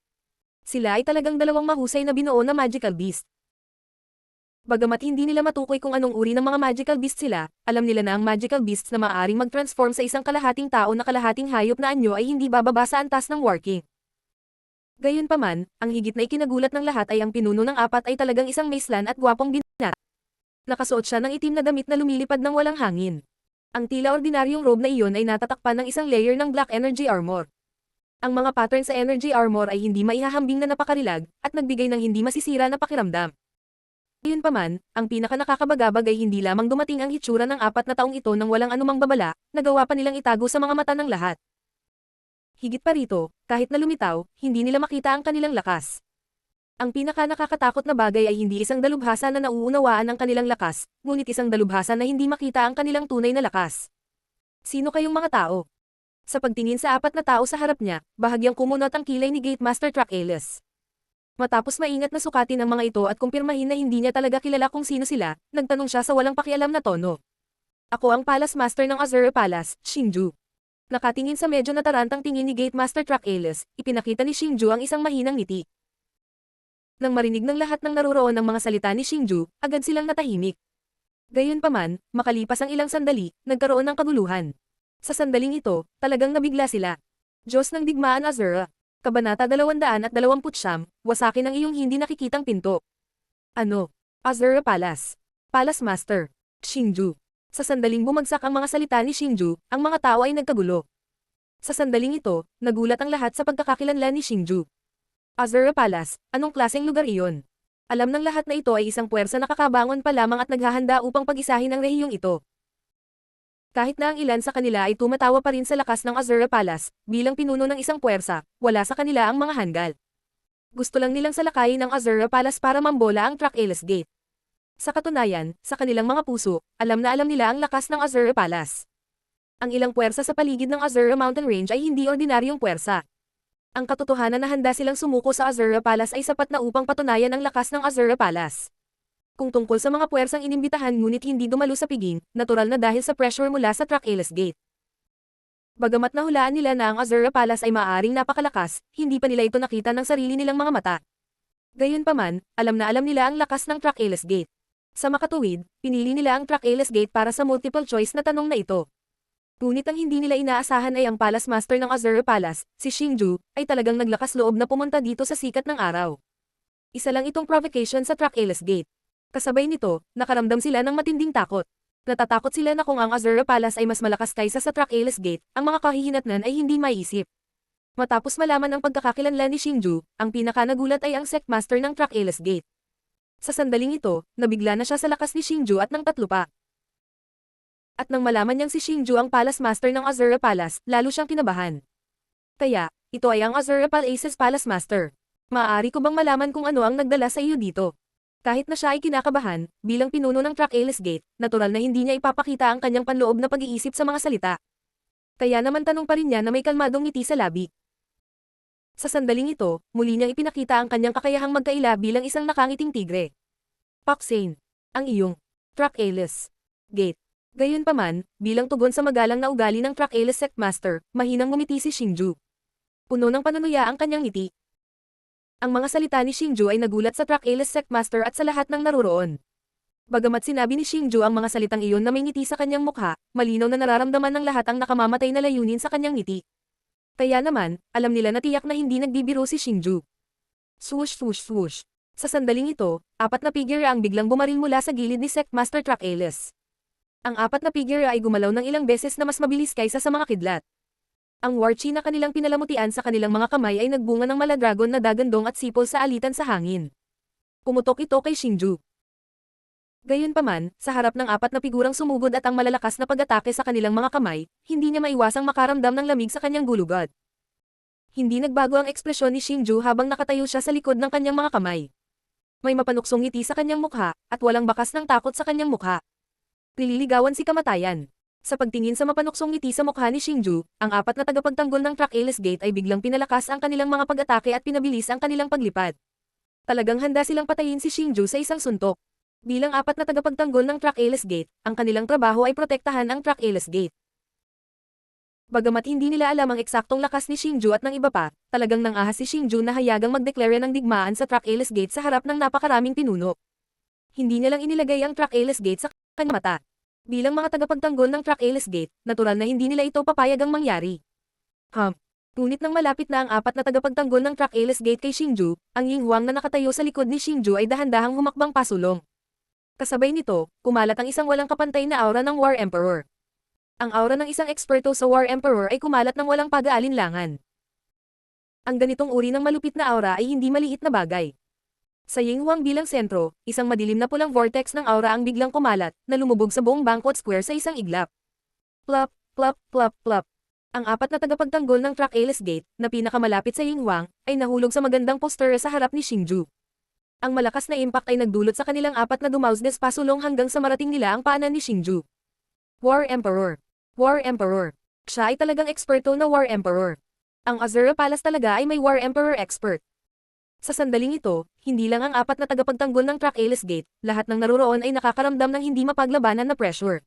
Sila ay talagang dalawang mahusay na binuo na magical beast. Bagamat hindi nila matukoy kung anong uri ng mga magical beast sila, alam nila na ang magical beasts na maaaring mag-transform sa isang kalahating tao na kalahating hayop na anyo ay hindi bababa sa antas ng working. Gayunpaman, ang higit na ikinagulat ng lahat ay ang pinuno ng 4 ay talagang isang maislan at gwapong binata. Nakasuot siya ng itim na damit na lumilipad ng walang hangin. Ang tila ordinaryong robe na iyon ay natatakpan ng isang layer ng black energy armor. Ang mga pattern sa energy armor ay hindi maihahambing na napakarilag, at nagbigay ng hindi masisira na pakiramdam. Gayunpaman, ang pinaka-nakakabagabag ay hindi lamang dumating ang hitsura ng 4 na taong ito nang walang anumang babala, nagawa pa nilang itago sa mga mata ng lahat. Higit pa rito, kahit na lumitaw, hindi nila makita ang kanilang lakas. Ang pinaka-nakakatakot na bagay ay hindi isang dalubhasa na nauunawaan ang kanilang lakas, ngunit isang dalubhasa na hindi makita ang kanilang tunay na lakas. Sino kayong mga tao? Sa pagtingin sa 4 na tao sa harap niya, bahagyang kumunot ang kilay ni Gate Master Track Alice. Matapos maingat na sukatin ang mga ito at kumpirmahin na hindi niya talaga kilala kung sino sila, nagtanong siya sa walang pakialam na tono. Ako ang Palace Master ng Azure Palace, Xingju. Nakatingin sa medyo natarantang tingin ni Gate Master Track Alice, ipinakita ni Xingju ang isang mahinang ngiti. Nang marinig ng lahat ng naroroon ang mga salita ni Xingju, agad silang natahimik. Gayunpaman, makalipas ang ilang sandali, nagkaroon ng kaguluhan. Sa sandaling ito, talagang nabigla sila. Diyos ng digmaan Azura. Kabanata 229, wasakin ang iyong hindi nakikitang pinto. Ano? Azura Palace. Palace Master. Xingju. Sa sandaling bumagsak ang mga salita ni Xingju, ang mga tao ay nagkagulo. Sa sandaling ito, nagulat ang lahat sa pagkakakilanlan ni Xingju. Azura Palace, anong klaseng lugar iyon? Alam ng lahat na ito ay isang puwersa na kakabangon pa lamang at naghahanda upang pag-isahin ang rehiyong ito. Kahit na ang ilan sa kanila ay tumatawa pa rin sa lakas ng Azura Palace, bilang pinuno ng isang puwersa, wala sa kanila ang mga hanggal. Gusto lang nilang salakayin ang Azura Palace para mambola ang Trakeles Gate. Sa katunayan, sa kanilang mga puso, alam na alam nila ang lakas ng Azura Palace. Ang ilang puwersa sa paligid ng Azura Mountain Range ay hindi ordinaryong puwersa. Ang katotohanan na handa silang sumuko sa Azura Palace ay sapat na upang patunayan ang lakas ng Azura Palace. Kung tungkol sa mga puwersang inimbitahan ngunit hindi dumalo sa piging, natural na dahil sa pressure mula sa Trakeles Gate. Bagamat nahulaan nila na ang Azura Palace ay maaaring napakalakas, hindi pa nila ito nakita ng sarili nilang mga mata. Gayunpaman, alam na alam nila ang lakas ng Trakeles Gate. Sa makatuwid, pinili nila ang Trakeles Gate para sa multiple choice na tanong na ito. Ngunit ang hindi nila inaasahan ay ang Palace Master ng Azura Palace, si Xingju, ay talagang naglakas loob na pumunta dito sa sikat ng araw. Isa lang itong provocation sa Trakeles Gate. Kasabay nito, nakaramdam sila ng matinding takot. Natatakot sila na kung ang Azura Palace ay mas malakas kaysa sa Trakeles Gate, ang mga kahihinatnan ay hindi maiisip. Matapos malaman ang pagkakakilanlan ni Xingju, ang pinakanagulat ay ang Sect Master ng Trakeles Gate. Sa sandaling ito, nabigla na siya sa lakas ni Xingju at ng tatlo pa. At nang malaman niyang si Xingju ang Palace Master ng Azura Palace, lalo siyang kinabahan. Kaya, ito ay ang Azura Palace's Palace Master. Maaari ko bang malaman kung ano ang nagdala sa iyo dito? Kahit na siya ay kinakabahan, bilang pinuno ng Trakeles Gate, natural na hindi niya ipapakita ang kanyang panloob na pag-iisip sa mga salita. Kaya naman tanong pa rin niya na may kalmadong ngiti sa labi. Sa sandaling ito, muli niyang ipinakita ang kanyang kakayahang magkaila bilang isang nakangiting tigre. Paksane, ang iyong Trakeles Gate. Gayunpaman, bilang tugon sa magalang na ugali ng Trakeles Sect Master, mahinang ngumiti si Xingju. Puno ng panunuya ang kanyang ngiti. Ang mga salita ni Xingju ay nagulat sa Trakeles Sect Master at sa lahat ng naroroon. Bagamat sinabi ni Xingju ang mga salitang iyon na may ngiti sa kanyang mukha, malinaw na nararamdaman ng lahat ang nakamamatay na layunin sa kanyang ngiti. Kaya naman, alam nila na tiyak na hindi nagbibiro si Xingju. Swoosh swoosh swoosh. Sa sandaling ito, 4 na figure ang biglang bumaril mula sa gilid ni Sect Master Trakeles. Ang 4 na figure ay gumalaw ng ilang beses na mas mabilis kaysa sa mga kidlat. Ang war chi na kanilang pinalamutian sa kanilang mga kamay ay nagbunga ng maladragon na dagandong at sipol sa alitan sa hangin. Pumutok ito kay Xingju. Gayunpaman, sa harap ng 4 na figurang sumugod at ang malalakas na pag-atake sa kanilang mga kamay, hindi niya maiwasang makaramdam ng lamig sa kanyang gulugod. Hindi nagbago ang ekspresyon ni Xingju habang nakatayo siya sa likod ng kanyang mga kamay. May mapanuksong ngiti sa kanyang mukha, at walang bakas ng takot sa kanyang mukha. Nililigawan si kamatayan. Sa pagtingin sa mapanuksong ngiti sa mukha ni Xingju, ang 4 na tagapagtanggol ng Trakeles Gate ay biglang pinalakas ang kanilang mga pag-atake at pinabilis ang kanilang paglipad. Talagang handa silang patayin si Xingju sa isang suntok. Bilang 4 na tagapagtanggol ng Trakeles Gate, ang kanilang trabaho ay protektahan ang Trakeles Gate. Bagamat hindi nila alam ang eksaktong lakas ni Xingju at ng iba pa, talagang nangahas si Xingju na hayagang magdeklara ng digmaan sa Trakeles Gate sa harap ng napakaraming pinuno. Hindi niya lang inilagay ang Trakeles Gate sa kanyang mata. Bilang mga tagapagtanggol ng Trakeles Gate, natural na hindi nila ito papayagang mangyari. Ngunit nang malapit na ang 4 na tagapagtanggol ng Trakeles Gate kay Xingju, ang Ying Huang na nakatayo sa likod ni Xingju ay dahan-dahang humakbang pasulong. Kasabay nito, kumalat ang isang walang kapantay na aura ng War Emperor. Ang aura ng isang eksperto sa War Emperor ay kumalat ng walang pag-aalinlangan. Ang ganitong uri ng malupit na aura ay hindi maliit na bagay. Sa Ying Huang bilang sentro, isang madilim na pulang vortex ng aura ang biglang kumalat, na lumubog sa buong Banquet Square sa isang iglap. Plop, plop, plop, plop. Ang 4 na tagapagtanggol ng Trakeles Gate, na pinakamalapit sa Ying Huang, ay nahulog sa magandang posture sa harap ni Xingju. Ang malakas na impact ay nagdulot sa kanilang 4 na dumausdes pasulong hanggang sa marating nila ang paanan ni Xingju. War Emperor. War Emperor. Siya ay talagang eksperto na War Emperor. Ang Azura Palace talaga ay may War Emperor expert. Sa sandaling ito, hindi lang ang 4 na tagapagtanggol ng Trakeles Gate, lahat ng naroroon ay nakakaramdam ng hindi mapaglabanan na pressure.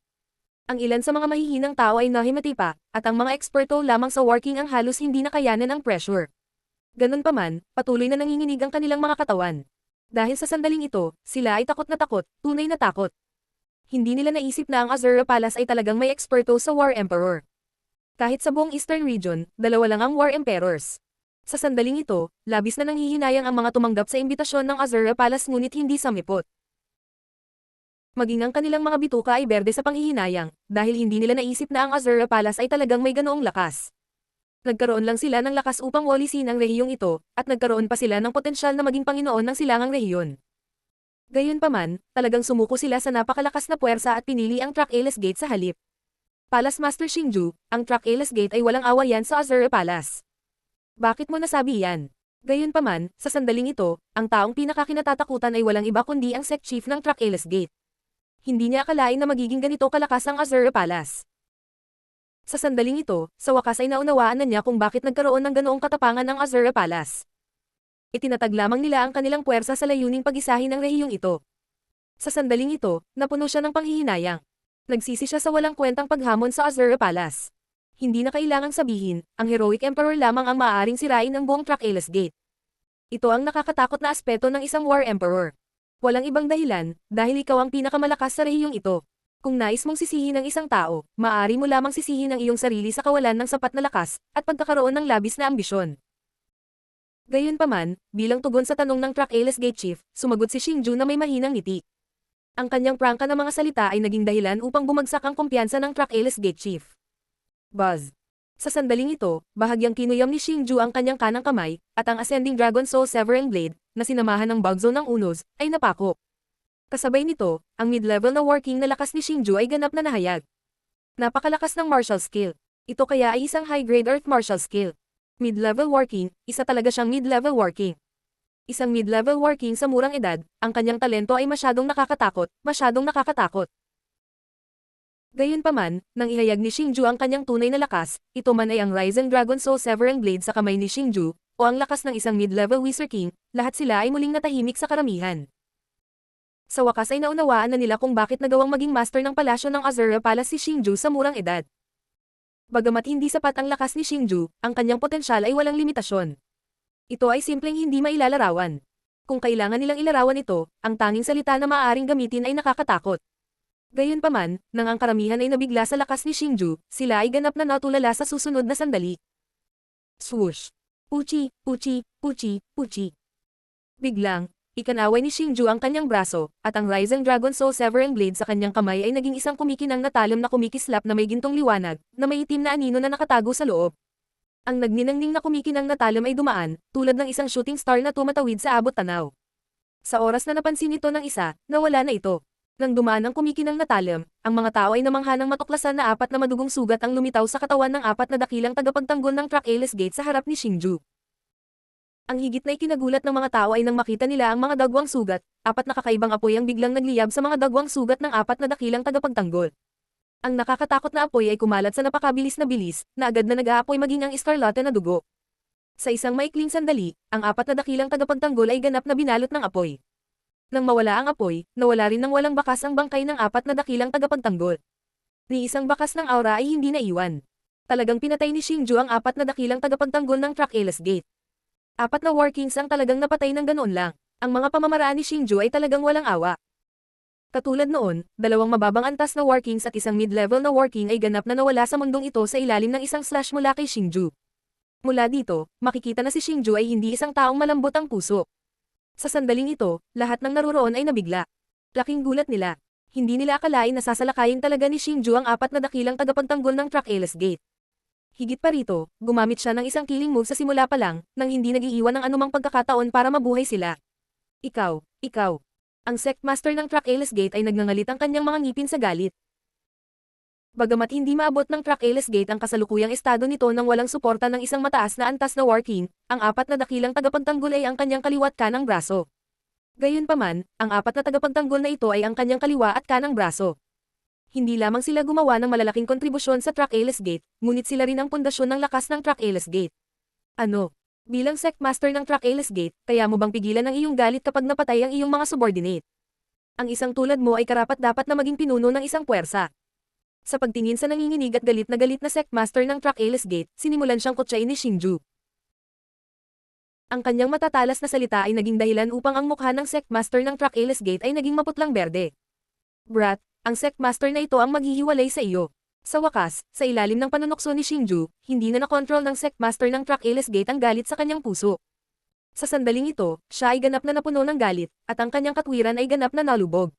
Ang ilan sa mga mahihinang tao ay nahimati pa, at ang mga eksperto lamang sa working ang halos hindi nakayanan ang pressure. Ganun pa man, patuloy na nanginginig ang kanilang mga katawan. Dahil sa sandaling ito, sila ay takot na takot, tunay na takot. Hindi nila naisip na ang Azura Palace ay talagang may eksperto sa War Emperor. Kahit sa buong Eastern Region, 2 lang ang War Emperors. Sa sandaling ito, labis na nanghihinayang ang mga tumanggap sa imbitasyon ng Azura Palace ngunit hindi samipot. Maging ang kanilang mga bituka ay berde sa panghihinayang, dahil hindi nila naisip na ang Azura Palace ay talagang may ganoong lakas. Nagkaroon lang sila ng lakas upang walisin ang rehiyong ito, at nagkaroon pa sila ng potensyal na maging Panginoon ng silangang rehiyon. Gayunpaman, talagang sumuko sila sa napakalakas na puwersa at pinili ang Track-Ales Gate sa halip. Palace Master Xingju, ang Track-Ales Gate ay walang awayan sa Azura Palace. Bakit mo nasabi yan? Gayunpaman, sa sandaling ito, ang taong pinakakinatatakutan ay walang iba kundi ang Sect Chief ng Track-Ales Gate. Hindi niya akalain na magiging ganito kalakas ang Azura Palace. Sa sandaling ito, sa wakas ay naunawaan na niya kung bakit nagkaroon ng ganoong katapangan ng Azura Palace. Itinatag lamang nila ang kanilang puwersa sa layuning pag-isahin ng rehiyong ito. Sa sandaling ito, napuno siya ng panghihinayang. Nagsisi siya sa walang kwentang paghamon sa Azura Palace. Hindi na kailangang sabihin, ang Heroic Emperor lamang ang maaaring sirain ang buong Track-Ales Gate. Ito ang nakakatakot na aspeto ng isang War Emperor. Walang ibang dahilan, dahil ikaw ang pinakamalakas sa rehiyong ito. Kung nais mong sisihin ang isang tao, maaari mo lamang sisihin ang iyong sarili sa kawalan ng sapat na lakas, at pagkakaroon ng labis na ambisyon. Gayunpaman, bilang tugon sa tanong ng Track-Ales Gate Chief, sumagot si Xingju na may mahinang ngiti. Ang kanyang prangka na mga salita ay naging dahilan upang bumagsak ang kumpiyansa ng Track-Ales Gate Chief. Buzz. Sa sandaling ito, bahagyang kinuyam ni Xingju ang kanyang kanang kamay, at ang Ascending Dragon Soul Severing Blade, na sinamahan ng Bugzone ng Unos, ay napako. Kasabay nito, ang mid-level na working na lakas ni Xingju ay ganap na nahayag. Napakalakas ng martial skill. Ito kaya ay isang high-grade earth martial skill. Mid-level working, isa talaga siyang mid-level working. Isang mid-level working sa murang edad, ang kanyang talento ay masyadong nakakatakot, masyadong nakakatakot. Gayunpaman, nang ihayag ni Xingju ang kanyang tunay na lakas, ito man ay ang Rising Dragon Soul Severing Blade sa kamay ni Xingju, o ang lakas ng isang mid-level Wizard King, lahat sila ay muling natahimik sa karamihan. Sa wakas ay naunawaan na nila kung bakit nagawang maging master ng palasyo ng Azura Palace si Xingju sa murang edad. Bagamat hindi sapat ang lakas ni Xingju, ang kanyang potensyal ay walang limitasyon. Ito ay simpleng hindi mailalarawan. Kung kailangan nilang ilarawan ito, ang tanging salita na maaaring gamitin ay nakakatakot. Gayunpaman, nang ang karamihan ay nabigla sa lakas ni Xingju, sila ay ganap na natulala sa susunod na sandali. Swoosh! Puchi, puchi, puchi, puchi. Biglang, ikanaway ni Xingju ang kanyang braso, at ang Rising Dragon Soul Severing Blade sa kanyang kamay ay naging isang kumikinang na talim na kumikislap na may gintong liwanag, na may itim na anino na nakatago sa loob. Ang nagniningning na kumikinang na talim ay dumaan, tulad ng isang shooting star na tumatawid sa abot tanaw. Sa oras na napansin ito ng isa, nawala na ito. Nang dumaan ang kumikinang na talim, ang mga tao ay namangha ng matuklasan na 4 na madugong sugat ang lumitaw sa katawan ng 4 na dakilang tagapagtanggol ng Track-Ales Gate sa harap ni Xingju. Ang higit na ikinagulat ng mga tao ay nang makita nila ang mga dagwang sugat, 4 na kakaibang apoy ang biglang nagliyab sa mga dagwang sugat ng 4 na dakilang tagapagtanggol. Ang nakakatakot na apoy ay kumalat sa napakabilis na agad na nag-aapoy maging ang iskarlate na dugo. Sa isang maikling sandali, ang 4 na dakilang tagapagtanggol ay ganap na binalot ng apoy. Nang mawala ang apoy, nawala rin ng walang bakas ang bangkay ng 4 na dakilang tagapagtanggol. Ni isang bakas ng aura ay hindi naiwan. Talagang pinatay ni Xingju ang 4 na dakilang tagapagtanggol ng Track-Ales Gate. 4 na War Kings ang talagang napatay ng ganoon lang. Ang mga pamamaraan ni Xingju ay talagang walang awa. Katulad noon, 2 mababang antas na War Kings at isang mid-level na War King ay ganap na nawala sa mundong ito sa ilalim ng isang slash mula kay Xingju. Mula dito, makikita na si Xingju ay hindi isang taong malambot ang puso. Sa sandaling ito, lahat ng naruroon ay nabigla. Laking gulat nila. Hindi nila akalain na sasalakayin talaga ni Xingju ang 4 na dakilang tagapagtanggol ng Track-Ales Gate. Higit pa rito, gumamit siya ng isang killing move sa simula pa lang, nang hindi nag-iiwan ng anumang pagkakataon para mabuhay sila. Ikaw. Ang Sect Master ng Track-Ales Gate ay nagngangalit ang kanyang mga ngipin sa galit. Bagamat hindi maabot ng Track-Ales Gate ang kasalukuyang estado nito nang walang suporta ng isang mataas na antas na War King, ang 4 na dakilang tagapagtanggol ay ang kanyang kaliwa at kanang braso. Gayunpaman, ang 4 na tagapagtanggol na ito ay ang kanyang kaliwa at kanang braso. Hindi lamang sila gumawa ng malalaking kontribusyon sa Track-Ales Gate, ngunit sila rin ang pundasyon ng lakas ng Track-Ales Gate. Ano? Bilang Sect Master ng Track-Ales Gate, kaya mo bang pigilan ang iyong galit kapag napatay ang iyong mga subordinate? Ang isang tulad mo ay karapat-dapat na maging pinuno ng isang puwersa. Sa pagtingin sa nanginginig at galit na Sect Master ng Track-Ales Gate, sinimulan siyang kutsain ni Xingju. Ang kanyang matatalas na salita ay naging dahilan upang ang mukha ng Sect Master ng Track-Ales Gate ay naging maputlang berde. Brat, ang Sect Master na ito ang maghihiwalay sa iyo. Sa wakas, sa ilalim ng panunukso ni Xingju, hindi na nakontrol ng sect master ng Track Ales Gate ang galit sa kanyang puso. Sa sandaling ito, siya ay ganap na napuno ng galit, at ang kanyang katwiran ay ganap na nalubog.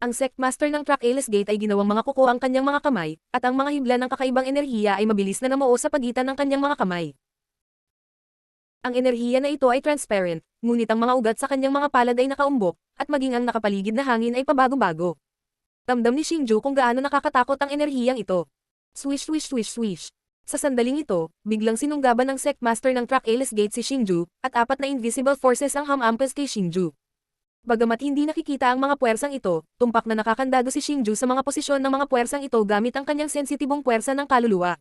Ang sect master ng Track Ales Gate ay ginawang mga kuko ang kanyang mga kamay, at ang mga hibla ng kakaibang enerhiya ay mabilis na namuo sa pagitan ng kanyang mga kamay. Ang enerhiya na ito ay transparent, ngunit ang mga ugat sa kanyang mga palad ay nakaumbok, at maging ang nakapaligid na hangin ay pabago-bago. Ramdam ni Xingju kung gaano nakakatakot ang enerhiyang ito. Swish swish swish swish. Sa sandaling ito, biglang sinunggaban ng sect master ng Track Ales Gate si Xingju, at 4 na invisible forces ang hamampas kay Xingju. Bagamat hindi nakikita ang mga puwersang ito, tumpak na nakakandado si Xingju sa mga posisyon ng mga puwersang ito gamit ang kanyang sensitibong puwersa ng kaluluwa.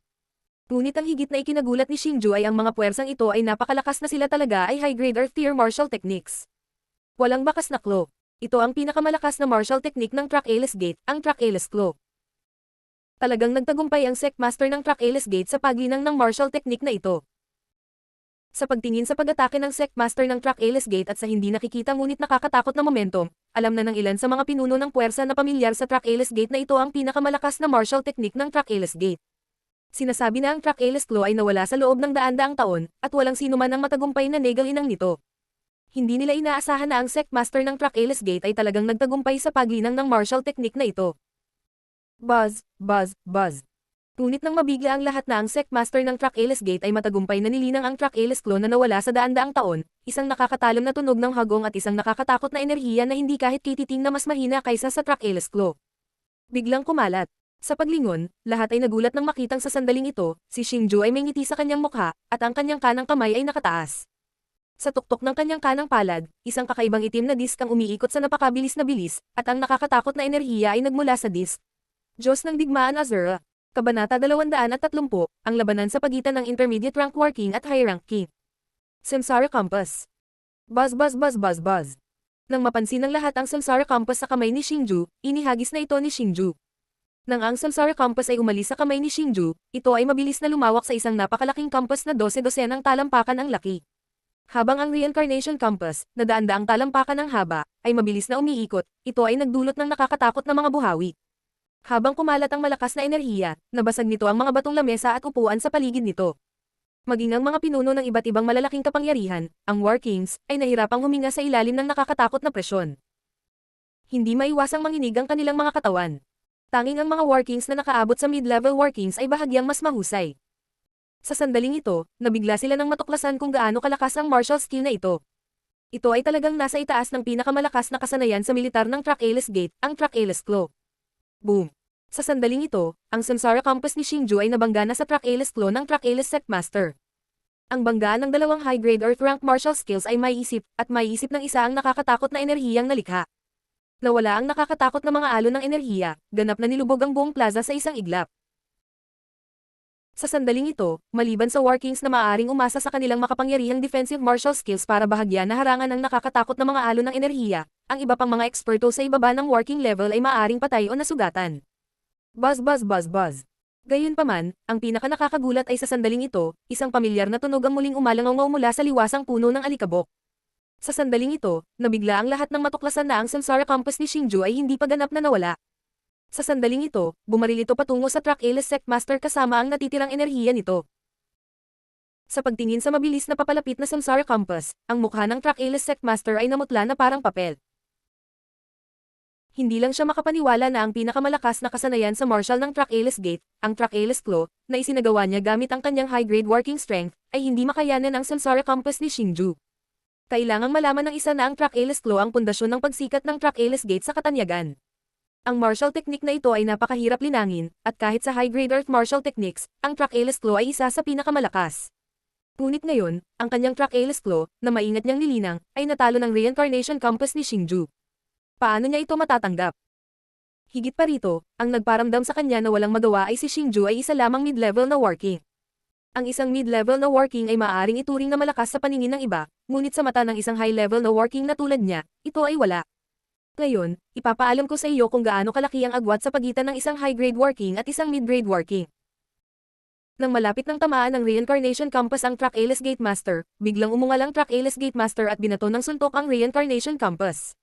Ngunit ang higit na ikinagulat ni Xingju ay ang mga puwersang ito ay napakalakas na sila talaga ay high-grade Earth Tier martial techniques. Walang bakas na claw. Ito ang pinakamalakas na martial technique ng Track Ales Gate, ang Track Ales Claw. Talagang nagtagumpay ang sect master ng Track Ales Gate sa paglinang ng martial technique na ito. Sa pagtingin sa pag-atake ng sect master ng Track Ales Gate at sa hindi nakikita ngunit nakakatakot na momentum, alam na ng ilan sa mga pinuno ng puwersa na pamilyar sa Track Ales Gate na ito ang pinakamalakas na martial technique ng Track Ales Gate. Sinasabi na ang Track Ales Claw ay nawala sa loob ng daan-daang taon, at walang sino man ang matagumpay na negalinang nito. Hindi nila inaasahan na ang sect master ng Track Ales Gate ay talagang nagtagumpay sa paglinang ng martial technique na ito. Buzz, buzz, buzz. Ngunit nang mabigla ang lahat na ang sect master ng Track Ales Gate ay matagumpay na nilinang ang Track Ales Claw na nawala sa daan-daang taon, isang nakakatalam na tunog ng hagong at isang nakakatakot na enerhiya na hindi kahit kititing na mas mahina kaysa sa Track Ales Claw. Biglang kumalat. Sa paglingon, lahat ay nagulat nang makitang sa sandaling ito, si Xingju ay may ngiti sa kanyang mukha, at ang kanyang kanang kamay ay nakataas. Sa tuktok ng kanyang kanang palad, isang kakaibang itim na disk ang umiikot sa napakabilis na bilis, at ang nakakatakot na enerhiya ay nagmula sa disk. Diyos ng Digmaan Azura. Kabanata 230, ang labanan sa pagitan ng Intermediate Rank War King at High Rank King. Samsara Compass. Buzz buzz buzz buzz buzz. Nang mapansin ng lahat ang Samsara Compass sa kamay ni Xingju, inihagis na ito ni Xingju. Nang ang Samsara Compass ay umalis sa kamay ni Xingju, ito ay mabilis na lumawak sa isang napakalaking compass na 12-dosenang talampakan ang laki. Habang ang Reincarnation Compass, na daan-daang talampakan ng haba, ay mabilis na umiikot, ito ay nagdulot ng nakakatakot na mga buhawi. Habang kumalat ang malakas na enerhiya, nabasag nito ang mga batong lamesa at upuan sa paligid nito. Maging ang mga pinuno ng iba't ibang malalaking kapangyarihan, ang War Kings, ay nahirapang huminga sa ilalim ng nakakatakot na presyon. Hindi maiwasang manginig ang kanilang mga katawan. Tanging ang mga War Kings na nakaabot sa mid-level War Kings ay bahagyang mas mahusay. Sa sandaling ito, nabigla sila nang matuklasan kung gaano kalakas ang martial skill na ito. Ito ay talagang nasa itaas ng pinakamalakas na kasanayan sa militar ng Track Ales Gate, ang Track Ales Claw. Boom! Sa sandaling ito, ang Samsara Compass ni Xingju ay nabangga na sa Track Ales Claw ng Track Ales Sect Master. Ang banggaan ng dalawang high-grade Earth Rank martial skills ay maiisip, at maiisip ng isa ang nakakatakot na enerhiyang nalikha. Nawala ang nakakatakot na mga alon ng enerhiya, ganap na nilubog ang buong plaza sa isang iglap. Sa sandaling ito, maliban sa War Kings na maaaring umasa sa kanilang makapangyarihang defensive martial skills para bahagya na harangan ng nakakatakot na mga alon ng enerhiya, ang iba pang mga eksperto sa ibaba ng War King level ay maaaring patay o nasugatan. Buzz buzz buzz buzz. Gayunpaman, ang pinakanakakagulat ay sa sandaling ito, isang pamilyar na tunog ang muling umalangaw mula sa liwasang puno ng alikabok. Sa sandaling ito, nabigla ang lahat ng matuklasan na ang Samsara Compass ni Xingju ay hindi pa ganap na nawala. Sa sandaling ito, bumaril ito patungo sa Track Ales Sect Master kasama ang natitirang enerhiya nito. Sa pagtingin sa mabilis na papalapit na Samsara Compass, ang mukha ng Track Ales Sect Master ay namutla na parang papel. Hindi lang siya makapaniwala na ang pinakamalakas na kasanayan sa martial ng Track Ales Gate, ang Track Ales Claw, na isinagawa niya gamit ang kanyang high-grade working strength, ay hindi makayanan ang Samsara Compass ni Xingju. Kailangang malaman ng isa na ang Track Ales Claw ang pundasyon ng pagsikat ng Track Ales Gate sa katanyagan. Ang martial technique na ito ay napakahirap linangin, at kahit sa high-grade Earth martial techniques, ang Track Ales Claw ay isa sa pinakamalakas. Ngunit ngayon, ang kanyang Track Ales Claw, na maingat niyang nilinang, ay natalo ng Reincarnation Compass ni Xingju. Paano niya ito matatanggap? Higit pa rito, ang nagparamdam sa kanya na walang magawa ay si Xingju ay isa lamang mid-level na War King. Ang isang mid-level na War King ay maaaring ituring na malakas sa paningin ng iba, ngunit sa mata ng isang high-level na War King na tulad niya, ito ay wala. Ngayon, ipapaalam ko sa iyo kung gaano kalaki ang agwat sa pagitan ng isang high-grade War King at isang mid-grade War King. Nang malapit ng tamaan ng Reincarnation Compass ang Track Ales Gate Master, biglang umungal ang Track Ales Gate Master at binato ng suntok ang Reincarnation Compass.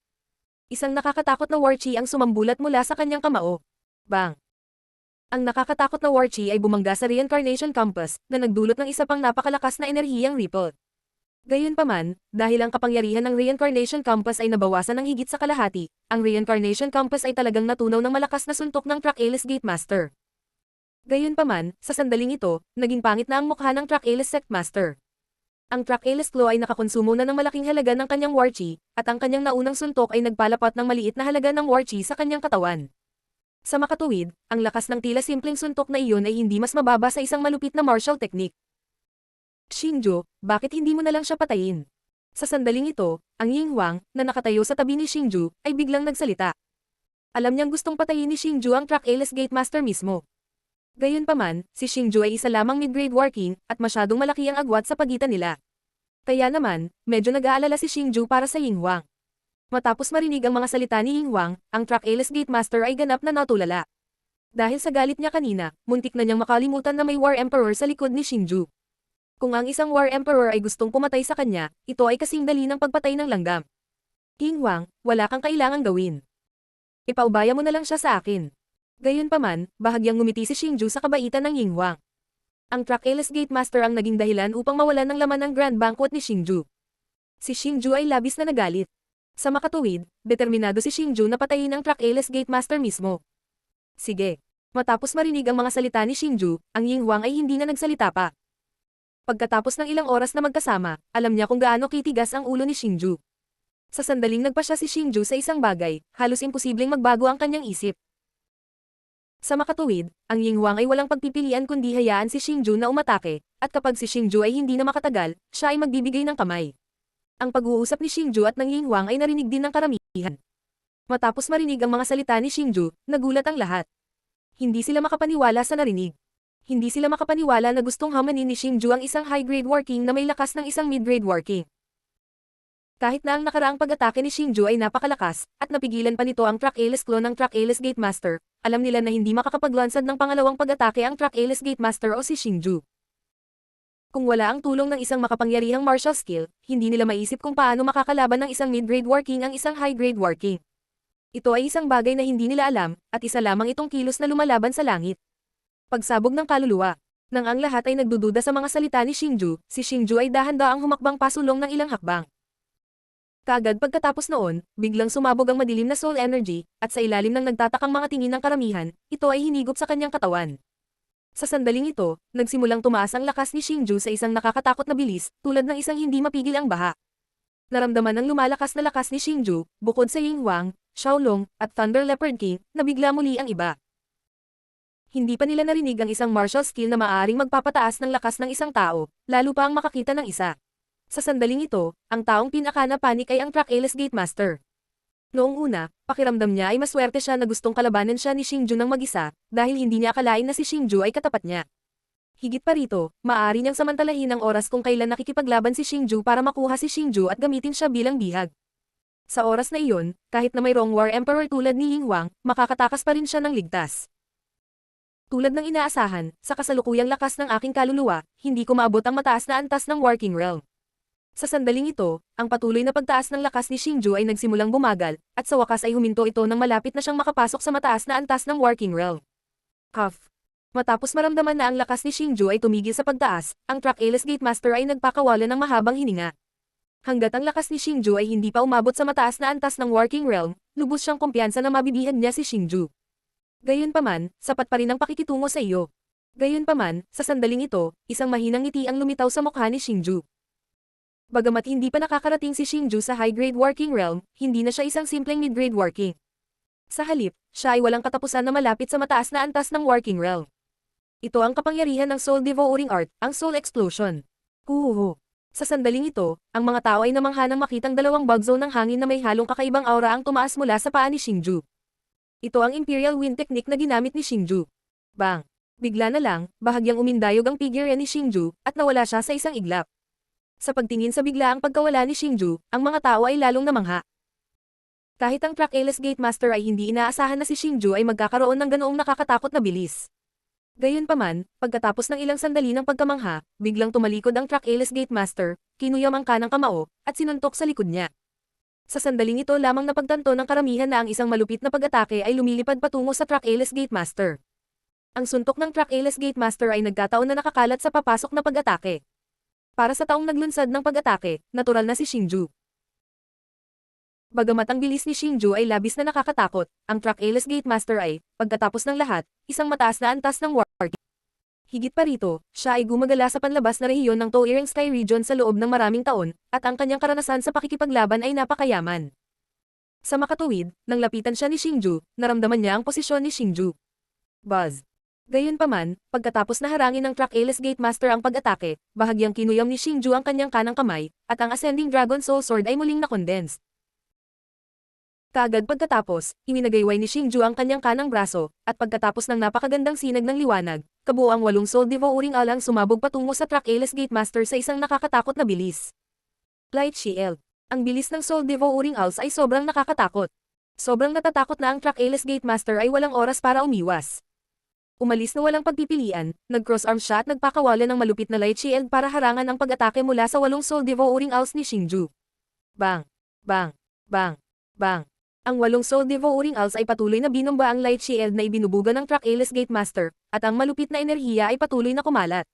Isang nakakatakot na War Chi ang sumambulat mula sa kanyang kamao. Bang! Ang nakakatakot na War Chi ay bumangga sa Reincarnation Compass na nagdulot ng isa pang napakalakas na enerhiyang ripple. Gayunpaman, dahil ang kapangyarihan ng Reincarnation Compass ay nabawasan ng higit sa kalahati, ang Reincarnation Compass ay talagang natunaw ng malakas na suntok ng Track-Alis Gate Master. Gayunpaman, sa sandaling ito, naging pangit na ang mukha ng Track-Alis Sect Master. Ang Track-Alis Claw ay nakakonsumo na ng malaking halaga ng kanyang War Chi, at ang kanyang naunang suntok ay nagpalapat ng maliit na halaga ng War Chi sa kanyang katawan. Sa makatuwid, ang lakas ng tila simpleng suntok na iyon ay hindi mas mababa sa isang malupit na martial technique. Xingju, bakit hindi mo na lang siya patayin? Sa sandaling ito, ang Ying Huang, na nakatayo sa tabi ni Xingju, ay biglang nagsalita. Alam niyang gustong patayin ni Xingju ang Track-Alis Gate Master mismo. Gayunpaman, si Xingju ay isa lamang mid-grade War King, at masyadong malaki ang agwat sa pagitan nila. Kaya naman, medyo nag-aalala si Xingju para sa Ying Huang. Matapos marinig ang mga salita ni Ying Huang, ang Track-Alis Gate Master ay ganap na natulala. Dahil sa galit niya kanina, muntik na niyang makalimutan na may War Emperor sa likod ni Xingju. Kung ang isang War Emperor ay gustong pumatay sa kanya, ito ay kasing dali ng pagpatay ng langgam. Ying Huang, wala kang kailangang gawin. Ipaubaya mo na lang siya sa akin. Gayunpaman, bahagyang ngumiti si Xingju sa kabaitan ng Ying Huang. Ang Track-Alis Gate Master ang naging dahilan upang mawalan ng laman ng Grand Banquet ni Xingju. Si Xingju ay labis na nagalit. Sa makatuwid, determinado si Xingju na patayin ang Track-Alis Gate Master mismo. Sige. Matapos marinig ang mga salita ni Xingju, ang Ying Huang ay hindi na nagsalita pa. Pagkatapos ng ilang oras na magkasama, alam niya kung gaano kitigas ang ulo ni Xingju. Sa sandaling nagpasya si Xingju sa isang bagay, halos imposibleng magbago ang kanyang isip. Sa makatuwid, ang Ying Huang ay walang pagpipilian kundi hayaan si Xingju na umatake, at kapag si Xingju ay hindi na makatagal, siya ay magbibigay ng kamay. Ang pag-uusap ni Xingju at ng Ying Huang ay narinig din ng karamihan. Matapos marinig ang mga salita ni Xingju, nagulat ang lahat. Hindi sila makapaniwala sa narinig. Hindi sila makapaniwala na gustong hamanin ni Xingju ang isang high-grade War King na may lakas ng isang mid-grade War King. Kahit na ang nakaraang pag-atake ni Xingju ay napakalakas, at napigilan pa nito ang Track-Alis Claw ng Track-Alis Gate Master, alam nila na hindi makakapaglansad ng pangalawang pag-atake ang Track-Alis Gate Master o si Xingju. Kung wala ang tulong ng isang makapangyarihang martial skill, hindi nila maisip kung paano makakalaban ng isang mid-grade War King ang isang high-grade War King. Ito ay isang bagay na hindi nila alam, at isa lamang itong kilos na lumalaban sa langit. Pagsabog ng kaluluwa. Nang ang lahat ay nagdududa sa mga salita ni Xingju, si Xingju ay dahan-daang humakbang pasulong ng ilang hakbang. Kaagad pagkatapos noon, biglang sumabog ang madilim na soul energy, at sa ilalim ng nagtatakang mga tingin ng karamihan, ito ay hinigop sa kanyang katawan. Sa sandaling ito, nagsimulang tumaas ang lakas ni Xingju sa isang nakakatakot na bilis, tulad ng isang hindi mapigil ang baha. Naramdaman ng lumalakas na lakas ni Xingju, bukod sa Ying Huang, Xiaolong, at Thunder Leopard King, na bigla muli ang iba. Hindi pa nila narinig ang isang martial skill na maaaring magpapataas ng lakas ng isang tao, lalo pa ang makakita ng isa. Sa sandaling ito, ang taong pinaka-na-panic ay ang Track-Alis Gate Master. Noong una, pakiramdam niya ay maswerte siya na gustong kalabanan siya ni Xingju ng mag-isa, dahil hindi niya akalain na si Xingju ay katapat niya. Higit pa rito, maaari niyang samantalahin ang oras kung kailan nakikipaglaban si Xingju para makuha si Xingju at gamitin siya bilang bihag. Sa oras na iyon, kahit na mayroong War Emperor tulad ni Ying Huang, makakatakas pa rin siya ng ligtas. Tulad ng inaasahan, sa kasalukuyang lakas ng aking kaluluwa, hindi ko maabot ang mataas na antas ng War King Realm. Sa sandaling ito, ang patuloy na pagtaas ng lakas ni Xingju ay nagsimulang bumagal, at sa wakas ay huminto ito nang malapit na siyang makapasok sa mataas na antas ng War King Realm. Huff. Matapos maramdaman na ang lakas ni Xingju ay tumigil sa pagtaas, ang Track-Alis Gate Master ay nagpakawala ng mahabang hininga. Hanggat ang lakas ni Xingju ay hindi pa umabot sa mataas na antas ng War King Realm, lubos siyang kumpiyansa na mabibihag niya si Xingju. Gayunpaman, sapat pa rin ang pakikitungo sa iyo. Gayunpaman, sa sandaling ito, isang mahinang ngiti ang lumitaw sa mukha ni Xingju. Bagamat hindi pa nakakarating si Xingju sa high-grade War King Realm, hindi na siya isang simpleng mid-grade War King. Sa halip, siya ay walang katapusan na malapit sa mataas na antas ng War King Realm. Ito ang kapangyarihan ng Soul Devouring Art, ang Soul Explosion. Huhuhu. Sa sandaling ito, ang mga tao ay namangha nang makitang dalawang bug zone ng hangin na may halong kakaibang aura ang tumaas mula sa paa ni Xingju. Ito ang Imperial Wind Technique na ginamit ni Xingju. Bang! Bigla na lang, bahagyang umindayog ang figure ni Xingju, at nawala siya sa isang iglap. Sa pagtingin sa biglaang pagkawala ni Xingju, ang mga tao ay lalong namangha. Kahit ang Track-Alis Gate Master ay hindi inaasahan na si Xingju ay magkakaroon ng ganoong nakakatakot na bilis. Gayunpaman, pagkatapos ng ilang sandali ng pagkamangha, biglang tumalikod ang Track-Alis Gate Master, kinuyam ang kanang kamao, at sinuntok sa likod niya. Sa sandaling ito lamang napagtanto ng karamihan na ang isang malupit na pag-atake ay lumilipad patungo sa Track-Alis Gate Master. Ang suntok ng Truck Ales Gate Master ay nagkataon na nakakalat sa papasok na pag-atake. Para sa taong naglunsad ng pag-atake, natural na si Xingju. Bagamat ang bilis ni Xingju ay labis na nakakatakot, ang Truck Ales Gate Master ay, pagkatapos ng lahat, isang mataas na antas ng war. Higit pa rito, siya ay gumagala sa panlabas na rehiyon ng Toiring Sky Region sa loob ng maraming taon, at ang kanyang karanasan sa pakikipaglaban ay napakayaman. Sa makatuwid, nang lapitan siya ni Xingju, naramdaman niya ang posisyon ni Xingju. Buzz. Gayunpaman, pagkatapos na harangin ng Truck Ales Gate Master ang pag-atake, bahagyang kinuyam ni Xingju ang kanyang kanang kamay, at ang Ascending Dragon Soul Sword ay muling na-condensed. Kaagad pagkatapos, iminagayway ni Xingju ang kanyang kanang braso, at pagkatapos ng napakagandang sinag ng liwanag, kabuoang 8 Soul Devouring Alang sumabog patungo sa Truck Ales Gate Master sa isang nakakatakot na bilis. Light Shield. Ang bilis ng Soul Devouring Owls ay sobrang nakakatakot. Sobrang natatakot na ang Truck Ales Gate Master ay walang oras para umiwas. Umalis na walang pagpipilian, nag-cross-arm siya at nagpakawalan ng malupit na Light Shield para harangan ang pag-atake mula sa 8 Soul Devouring Owls ni Xingju. Bang! Bang! Bang! Bang! Ang 8 Soul Devouring Owls ay patuloy na binomba ang Light Shield na ibinubuga ng Truck Ales Gate Master, at ang malupit na enerhiya ay patuloy na kumalat.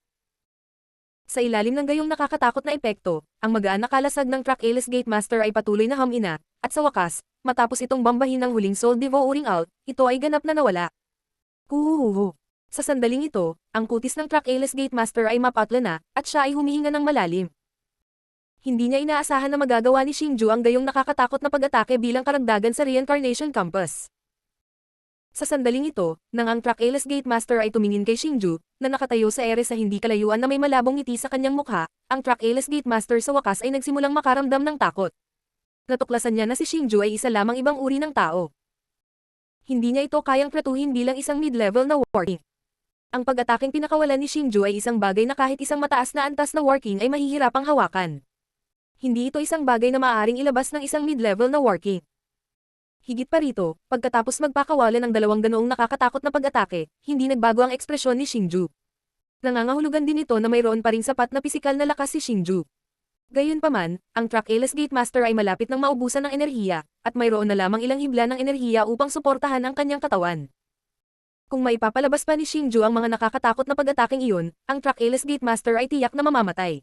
Sa ilalim ng gayong nakakatakot na epekto, ang magaan na kalasag ng Truck Ales Gate Master ay patuloy na hamina, at sa wakas, matapos itong bambahin ng huling Soul Devouring Owl, ito ay ganap na nawala. Huhuhuhu. Sa sandaling ito, ang kutis ng Truck Ales Gate Master ay mapatla na, at siya ay humihinga ng malalim. Hindi niya inaasahan na magagawa ni Xingju ang gayong nakakatakot na pag-atake bilang karagdagan sa Reincarnation Campus. Sa sandaling ito, nang ang Truck Ales Gate Master ay tumingin kay Xingju, na nakatayo sa ere sa hindi kalayuan na may malabong ngiti sa kanyang mukha, ang Truck Ales Gate Master sa wakas ay nagsimulang makaramdam ng takot. Natuklasan niya na si Xingju ay isa lamang ibang uri ng tao. Hindi niya ito kayang tratuhin bilang isang mid-level na War King. Ang pag-ataking pinakawalan ni Xingju ay isang bagay na kahit isang mataas na antas na War King ay mahihirapang hawakan. Hindi ito isang bagay na maaaring ilabas ng isang mid-level na War King. Higit pa rito, pagkatapos magpakawalan ng dalawang ganoong nakakatakot na pag-atake, hindi nagbago ang ekspresyon ni Xingju. Nangangahulugan din ito na mayroon pa ring sapat na pisikal na lakas si Xingju. Gayunpaman, ang Truck Ales Gate Master ay malapit ng maubusan ng enerhiya, at mayroon na lamang ilang hibla ng enerhiya upang suportahan ang kanyang katawan. Kung maipapalabas pa ni Xingju ang mga nakakatakot na pag-ataking iyon, ang Truck Ales Gate Master ay tiyak na mamamatay.